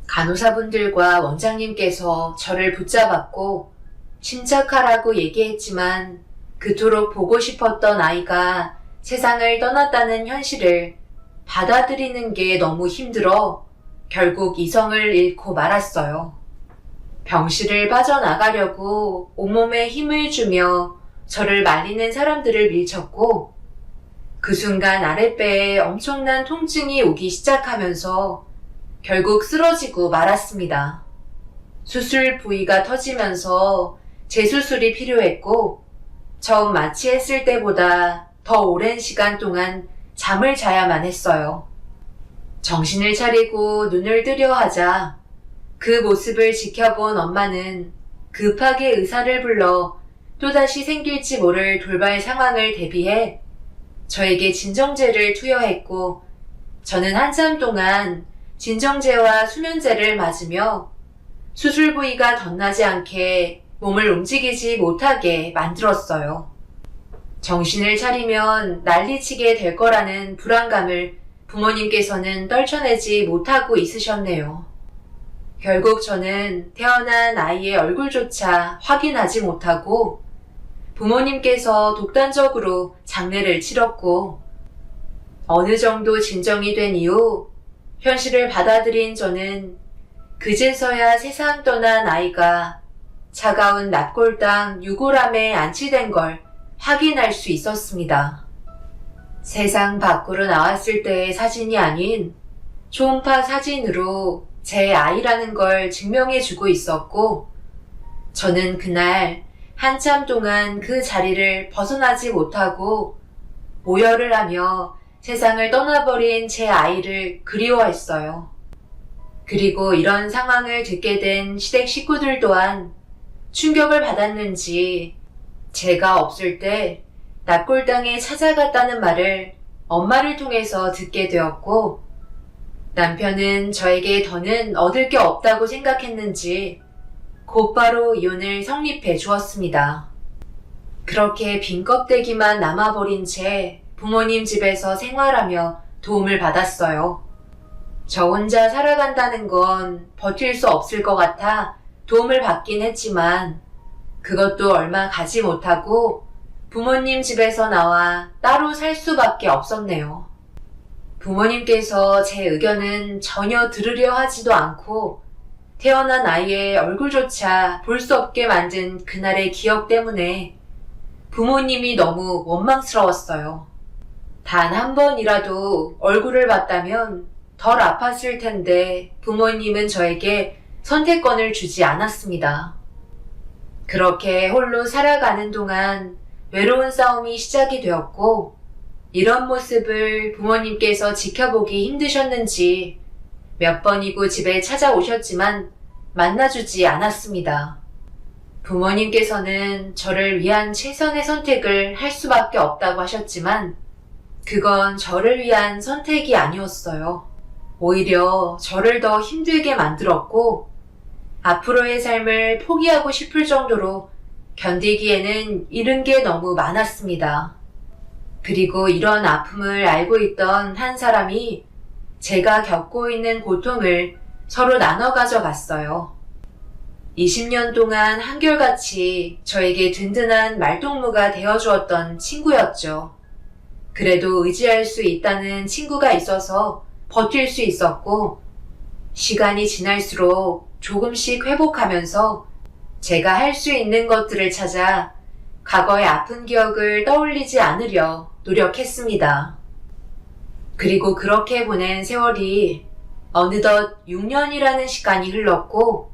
D: 간호사분들과 원장님께서 저를 붙잡았고 침착하라고 얘기했지만 그토록 보고 싶었던 아이가 세상을 떠났다는 현실을 받아들이는 게 너무 힘들어 결국 이성을 잃고 말았어요. 병실을 빠져나가려고 온몸에 힘을 주며 저를 말리는 사람들을 밀쳤고 그 순간 아랫배에 엄청난 통증이 오기 시작하면서 결국 쓰러지고 말았습니다. 수술 부위가 터지면서 재수술이 필요했고 처음 마취했을 때보다 더 오랜 시간 동안 잠을 자야만 했어요. 정신을 차리고 눈을 뜨려 하자 그 모습을 지켜본 엄마는 급하게 의사를 불러 또다시 생길지 모를 돌발 상황을 대비해 저에게 진정제를 투여했고 저는 한참 동안 진정제와 수면제를 맞으며 수술 부위가 덧나지 않게 몸을 움직이지 못하게 만들었어요. 정신을 차리면 난리치게 될 거라는 불안감을 부모님께서는 떨쳐내지 못하고 있으셨네요. 결국 저는 태어난 아이의 얼굴조차 확인하지 못하고 부모님께서 독단적으로 장례를 치렀고 어느 정도 진정이 된 이후 현실을 받아들인 저는 그제서야 세상 떠난 아이가 차가운 납골당 유골함에 안치된 걸 확인할 수 있었습니다. 세상 밖으로 나왔을 때의 사진이 아닌 초음파 사진으로 제 아이라는 걸 증명해주고 있었고 저는 그날 한참 동안 그 자리를 벗어나지 못하고 오열을 하며 세상을 떠나버린 제 아이를 그리워했어요. 그리고 이런 상황을 듣게 된 시댁 식구들 또한 충격을 받았는지 제가 없을 때 납골당에 찾아갔다는 말을 엄마를 통해서 듣게 되었고 남편은 저에게 더는 얻을 게 없다고 생각했는지 곧바로 이혼을 성립해 주었습니다. 그렇게 빈 껍데기만 남아버린 채 부모님 집에서 생활하며 도움을 받았어요. 저 혼자 살아간다는 건 버틸 수 없을 것 같아 도움을 받긴 했지만 그것도 얼마 가지 못하고 부모님 집에서 나와 따로 살 수밖에 없었네요. 부모님께서 제 의견은 전혀 들으려 하지도 않고 태어난 아이의 얼굴조차 볼 수 없게 만든 그날의 기억 때문에 부모님이 너무 원망스러웠어요. 단 한 번이라도 얼굴을 봤다면 덜 아팠을 텐데 부모님은 저에게 선택권을 주지 않았습니다. 그렇게 홀로 살아가는 동안 외로운 싸움이 시작이 되었고 이런 모습을 부모님께서 지켜보기 힘드셨는지 몇 번이고 집에 찾아오셨지만 만나주지 않았습니다. 부모님께서는 저를 위한 최선의 선택을 할 수밖에 없다고 하셨지만 그건 저를 위한 선택이 아니었어요. 오히려 저를 더 힘들게 만들었고 앞으로의 삶을 포기하고 싶을 정도로 견디기에는 잃은 게 너무 많았습니다. 그리고 이런 아픔을 알고 있던 한 사람이 제가 겪고 있는 고통을 서로 나눠 가져갔어요. 20년 동안 한결같이 저에게 든든한 말동무가 되어주었던 친구였죠. 그래도 의지할 수 있다는 친구가 있어서 버틸 수 있었고 시간이 지날수록 조금씩 회복하면서 제가 할 수 있는 것들을 찾아 과거의 아픈 기억을 떠올리지 않으려 노력했습니다. 그리고 그렇게 보낸 세월이 어느덧 6년이라는 시간이 흘렀고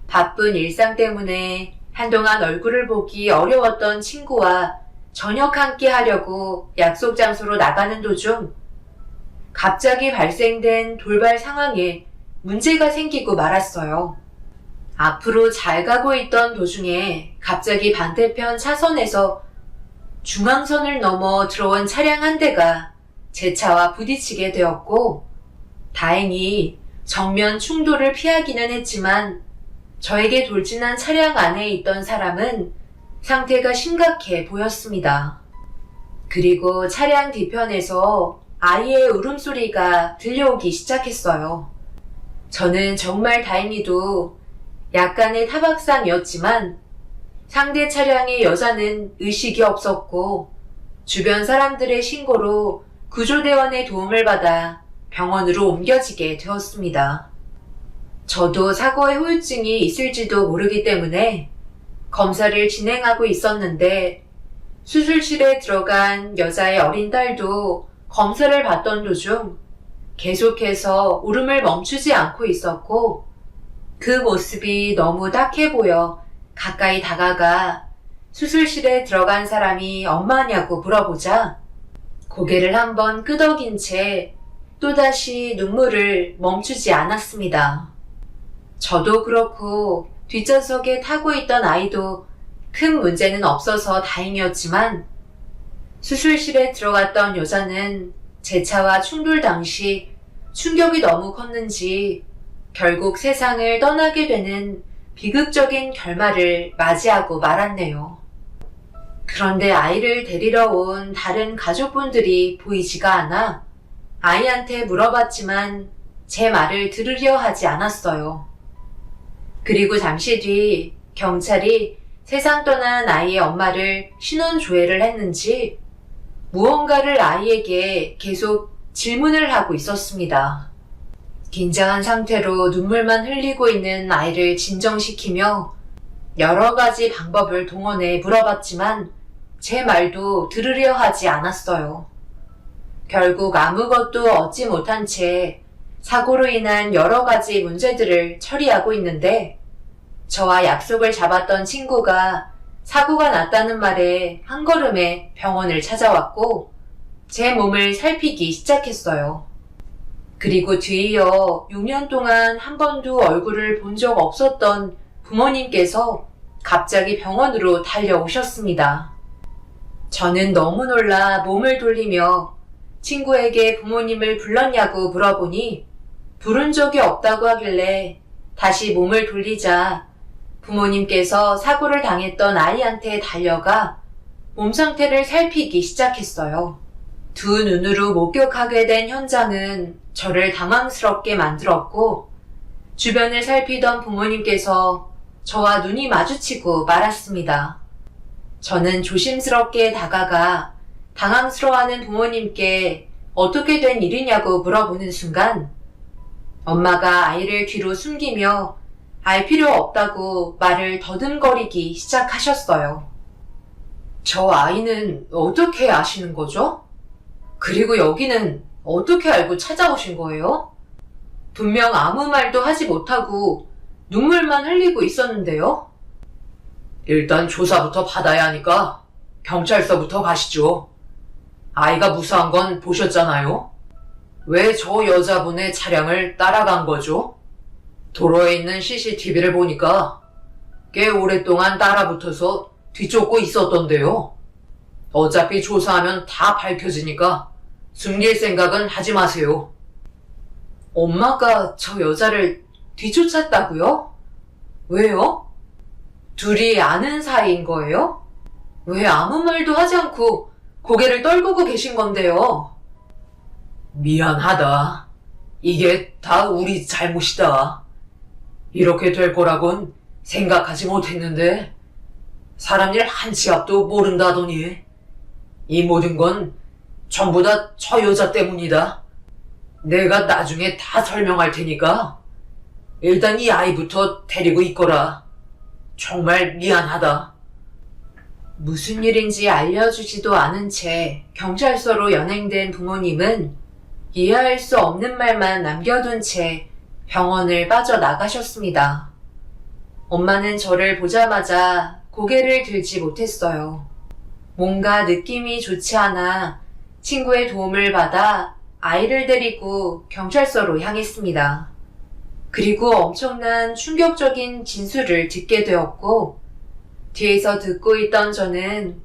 D: 바쁜 일상 때문에 한동안 얼굴을 보기 어려웠던 친구와 저녁 함께 하려고 약속 장소로 나가는 도중 갑자기 발생된 돌발 상황에 문제가 생기고 말았어요. 앞으로 잘 가고 있던 도중에 갑자기 반대편 차선에서 중앙선을 넘어 들어온 차량 한 대가 제 차와 부딪히게 되었고, 다행히 정면 충돌을 피하기는 했지만 저에게 돌진한 차량 안에 있던 사람은 상태가 심각해 보였습니다. 그리고 차량 뒤편에서 아이의 울음소리가 들려오기 시작했어요. 저는 정말 다행히도 약간의 타박상이었지만 상대 차량의 여자는 의식이 없었고 주변 사람들의 신고로 구조대원의 도움을 받아 병원으로 옮겨지게 되었습니다. 저도 사고의 후유증이 있을지도 모르기 때문에 검사를 진행하고 있었는데 수술실에 들어간 여자의 어린 딸도 검사를 받던 도중 계속해서 울음을 멈추지 않고 있었고, 그 모습이 너무 딱해 보여 가까이 다가가 수술실에 들어간 사람이 엄마냐고 물어보자 고개를 한번 끄덕인 채 또다시 눈물을 멈추지 않았습니다. 저도 그렇고 뒷좌석에 타고 있던 아이도 큰 문제는 없어서 다행이었지만 수술실에 들어갔던 여자는 제 차와 충돌 당시 충격이 너무 컸는지 결국 세상을 떠나게 되는 비극적인 결말을 맞이하고 말았네요. 그런데 아이를 데리러 온 다른 가족분들이 보이지가 않아 아이한테 물어봤지만 제 말을 들으려 하지 않았어요. 그리고 잠시 뒤 경찰이 세상 떠난 아이의 엄마를 신원조회를 했는지 무언가를 아이에게 계속 질문을 하고 있었습니다. 긴장한 상태로 눈물만 흘리고 있는 아이를 진정시키며 여러 가지 방법을 동원해 물어봤지만 제 말도 들으려 하지 않았어요. 결국 아무것도 얻지 못한 채 사고로 인한 여러 가지 문제들을 처리하고 있는데 저와 약속을 잡았던 친구가 사고가 났다는 말에 한 걸음에 병원을 찾아왔고 제 몸을 살피기 시작했어요. 그리고 뒤이어 6년 동안 한 번도 얼굴을 본 적 없었던 부모님께서 갑자기 병원으로 달려오셨습니다. 저는 너무 놀라 몸을 돌리며 친구에게 부모님을 불렀냐고 물어보니 부른 적이 없다고 하길래 다시 몸을 돌리자 부모님께서 사고를 당했던 아이한테 달려가 몸 상태를 살피기 시작했어요. 두 눈으로 목격하게 된 현장은 저를 당황스럽게 만들었고 주변을 살피던 부모님께서 저와 눈이 마주치고 말았습니다. 저는 조심스럽게 다가가 당황스러워하는 부모님께 어떻게 된 일이냐고 물어보는 순간 엄마가 아이를 뒤로 숨기며 알 필요 없다고 말을 더듬거리기 시작하셨어요. 저 아이는 어떻게 아시는 거죠? 그리고 여기는 어떻게 알고 찾아오신 거예요? 분명 아무 말도 하지 못하고 눈물만 흘리고 있었는데요? 일단 조사부터 받아야 하니까 경찰서부터 가시죠. 아이가 무사한 건 보셨잖아요? 왜 저 여자분의 차량을 따라간 거죠? 도로에 있는 CCTV를 보니까 꽤 오랫동안 따라붙어서 뒤쫓고 있었던데요. 어차피 조사하면 다 밝혀지니까 숨길 생각은 하지 마세요. 엄마가 저 여자를 뒤쫓았다고요? 왜요? 둘이 아는 사이인 거예요? 왜 아무 말도 하지 않고 고개를 떨구고 계신 건데요? 미안하다. 이게 다 우리 잘못이다. 이렇게 될 거라곤 생각하지 못했는데 사람 일 한 치 앞도 모른다더니 이 모든 건 전부 다 저 여자 때문이다. 내가 나중에 다 설명할 테니까 일단 이 아이부터 데리고 있거라. 정말 미안하다. 무슨 일인지 알려주지도 않은 채 경찰서로 연행된 부모님은 이해할 수 없는 말만 남겨둔 채 병원을 빠져나가셨습니다. 엄마는 저를 보자마자 고개를 들지 못했어요. 뭔가 느낌이 좋지 않아 친구의 도움을 받아 아이를 데리고 경찰서로 향했습니다. 그리고 엄청난 충격적인 진술을 듣게 되었고, 뒤에서 듣고 있던 저는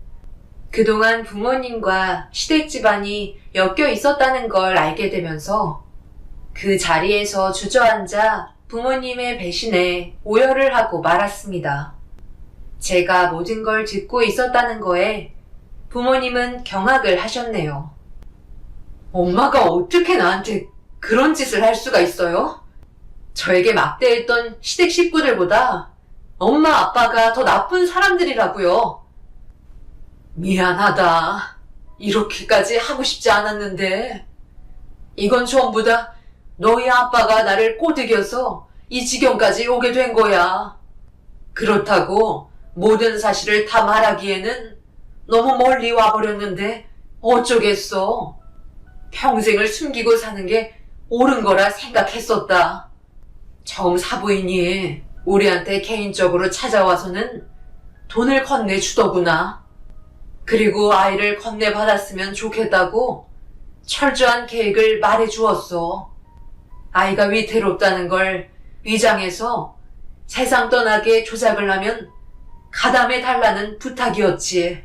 D: 그동안 부모님과 시댁 집안이 엮여 있었다는 걸 알게 되면서 그 자리에서 주저앉아 부모님의 배신에 오열을 하고 말았습니다. 제가 모든 걸 듣고 있었다는 거에 부모님은 경악을 하셨네요. 엄마가 어떻게 나한테 그런 짓을 할 수가 있어요? 저에게 막대했던 시댁 식구들보다 엄마 아빠가 더 나쁜 사람들이라고요. 미안하다. 이렇게까지 하고 싶지 않았는데 이건 전부 다 너희 아빠가 나를 꼬드겨서 이 지경까지 오게 된 거야. 그렇다고 모든 사실을 다 말하기에는 너무 멀리 와버렸는데 어쩌겠어. 평생을 숨기고 사는 게 옳은 거라 생각했었다. 처음 사부인이 우리한테 개인적으로 찾아와서는 돈을 건네주더구나. 그리고 아이를 건네받았으면 좋겠다고 철저한 계획을 말해주었어. 아이가 위태롭다는 걸 위장해서 세상 떠나게 조작을 하면 가담해 달라는 부탁이었지.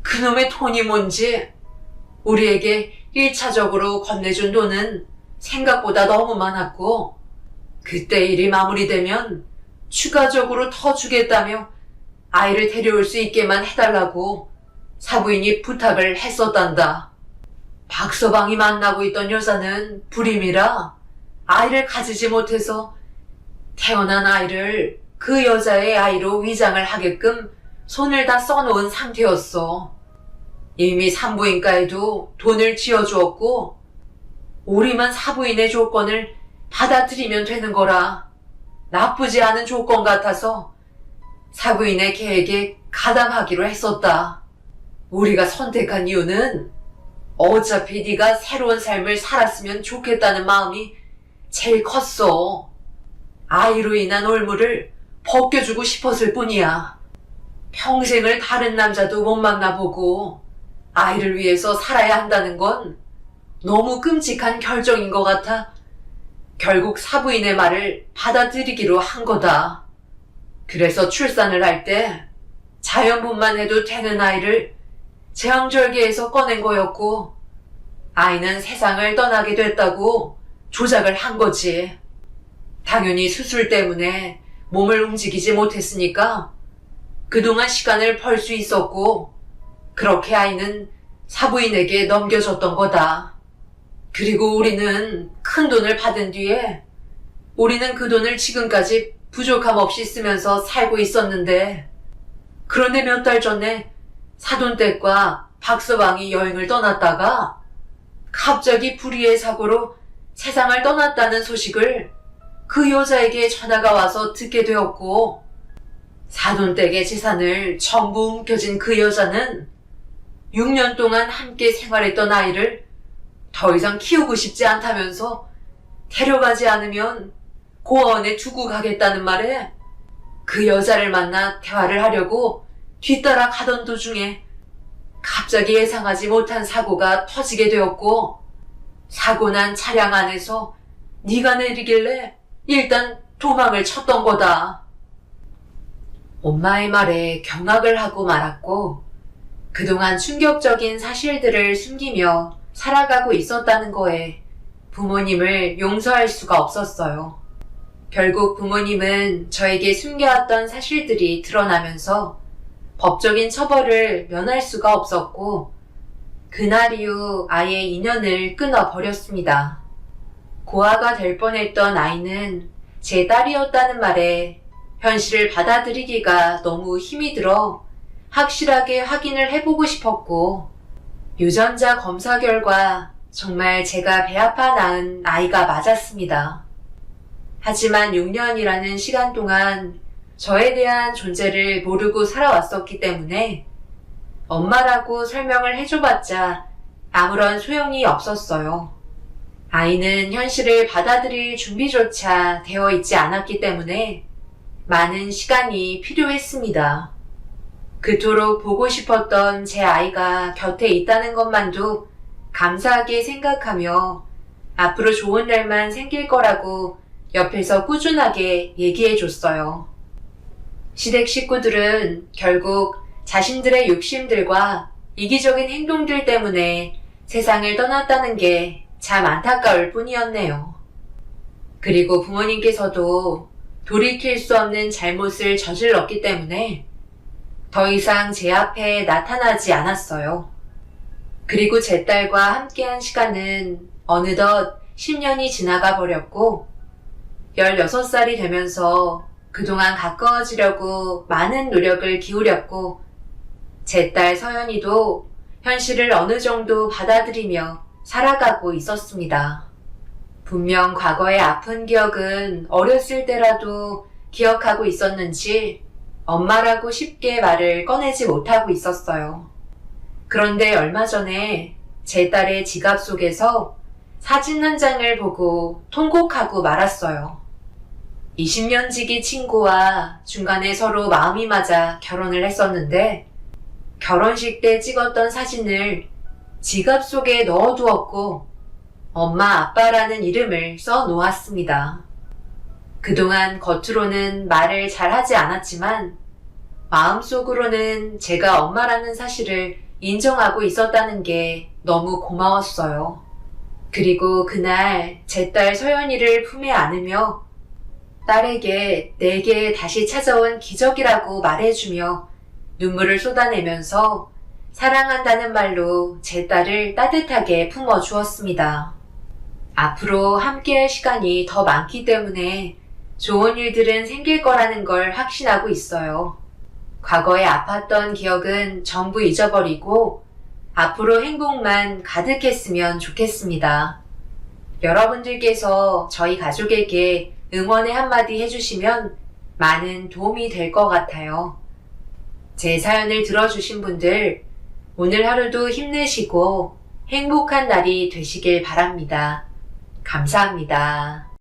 D: 그놈의 돈이 뭔지 우리에게 1차적으로 건네준 돈은 생각보다 너무 많았고 그때 일이 마무리되면 추가적으로 더 주겠다며 아이를 데려올 수 있게만 해달라고 사부인이 부탁을 했었단다. 박서방이 만나고 있던 여자는 불임이라 아이를 가지지 못해서 태어난 아이를 그 여자의 아이로 위장을 하게끔 손을 다 써놓은 상태였어. 이미 산부인과에도 돈을 쥐어주었고 우리만 사부인의 조건을 받아들이면 되는 거라 나쁘지 않은 조건 같아서 사부인의 계획에 가담하기로 했었다. 우리가 선택한 이유는 어차피 네가 새로운 삶을 살았으면 좋겠다는 마음이 제일 컸어. 아이로 인한 올무를 벗겨주고 싶었을 뿐이야. 평생을 다른 남자도 못 만나보고 아이를 위해서 살아야 한다는 건 너무 끔찍한 결정인 것 같아 결국 사부인의 말을 받아들이기로 한 거다. 그래서 출산을 할 때 자연분만 해도 되는 아이를 제왕절개에서 꺼낸 거였고 아이는 세상을 떠나게 됐다고 조작을 한 거지. 당연히 수술 때문에 몸을 움직이지 못했으니까 그동안 시간을 벌 수 있었고 그렇게 아이는 사부인에게 넘겨줬던 거다. 그리고 우리는 큰 돈을 받은 뒤에 우리는 그 돈을 지금까지 부족함 없이 쓰면서 살고 있었는데 그런데 몇 달 전에 사돈댁과 박서방이 여행을 떠났다가 갑자기 불의의 사고로 세상을 떠났다는 소식을 그 여자에게 전화가 와서 듣게 되었고 사돈댁의 재산을 전부 움켜쥔 그 여자는 6년 동안 함께 생활했던 아이를 더 이상 키우고 싶지 않다면서 데려가지 않으면 고아원에 두고 가겠다는 말에 그 여자를 만나 대화를 하려고 뒤따라 가던 도중에 갑자기 예상하지 못한 사고가 터지게 되었고 사고 난 차량 안에서 네가 내리길래 일단 도망을 쳤던 거다. 엄마의 말에 경악을 하고 말았고 그동안 충격적인 사실들을 숨기며 살아가고 있었다는 거에 부모님을 용서할 수가 없었어요. 결국 부모님은 저에게 숨겨왔던 사실들이 드러나면서 법적인 처벌을 면할 수가 없었고 그날 이후 아예 인연을 끊어버렸습니다. 고아가 될 뻔했던 아이는 제 딸이었다는 말에 현실을 받아들이기가 너무 힘이 들어 확실하게 확인을 해보고 싶었고 유전자 검사 결과 정말 제가 배 아파 낳은 아이가 맞았습니다. 하지만 6년이라는 시간 동안 저에 대한 존재를 모르고 살아왔었기 때문에 엄마라고 설명을 해줘봤자 아무런 소용이 없었어요. 아이는 현실을 받아들일 준비조차 되어 있지 않았기 때문에 많은 시간이 필요했습니다. 그토록 보고 싶었던 제 아이가 곁에 있다는 것만도 감사하게 생각하며 앞으로 좋은 날만 생길 거라고 옆에서 꾸준하게 얘기해줬어요. 시댁 식구들은 결국 자신들의 욕심들과 이기적인 행동들 때문에 세상을 떠났다는 게 참 안타까울 뿐이었네요. 그리고 부모님께서도 돌이킬 수 없는 잘못을 저질렀기 때문에 더 이상 제 앞에 나타나지 않았어요. 그리고 제 딸과 함께한 시간은 어느덧 10년이 지나가 버렸고 16살이 되면서 그동안 가까워지려고 많은 노력을 기울였고 제 딸 서연이도 현실을 어느 정도 받아들이며 살아가고 있었습니다. 분명 과거의 아픈 기억은 어렸을 때라도 기억하고 있었는지 엄마라고 쉽게 말을 꺼내지 못하고 있었어요. 그런데 얼마 전에 제 딸의 지갑 속에서 사진 한 장을 보고 통곡하고 말았어요. 20년 지기 친구와 중간에 서로 마음이 맞아 결혼을 했었는데 결혼식 때 찍었던 사진을 지갑 속에 넣어두었고 엄마 아빠라는 이름을 써 놓았습니다. 그동안 겉으로는 말을 잘 하지 않았지만 마음속으로는 제가 엄마라는 사실을 인정하고 있었다는 게 너무 고마웠어요. 그리고 그날 제 딸 서연이를 품에 안으며 딸에게 내게 다시 찾아온 기적이라고 말해주며 눈물을 쏟아내면서 사랑한다는 말로 제 딸을 따뜻하게 품어주었습니다. 앞으로 함께할 시간이 더 많기 때문에 좋은 일들은 생길 거라는 걸 확신하고 있어요. 과거에 아팠던 기억은 전부 잊어버리고 앞으로 행복만 가득했으면 좋겠습니다. 여러분들께서 저희 가족에게 응원의 한마디 해주시면 많은 도움이 될 것 같아요. 제 사연을 들어주신 분들, 오늘 하루도 힘내시고 행복한 날이 되시길 바랍니다. 감사합니다.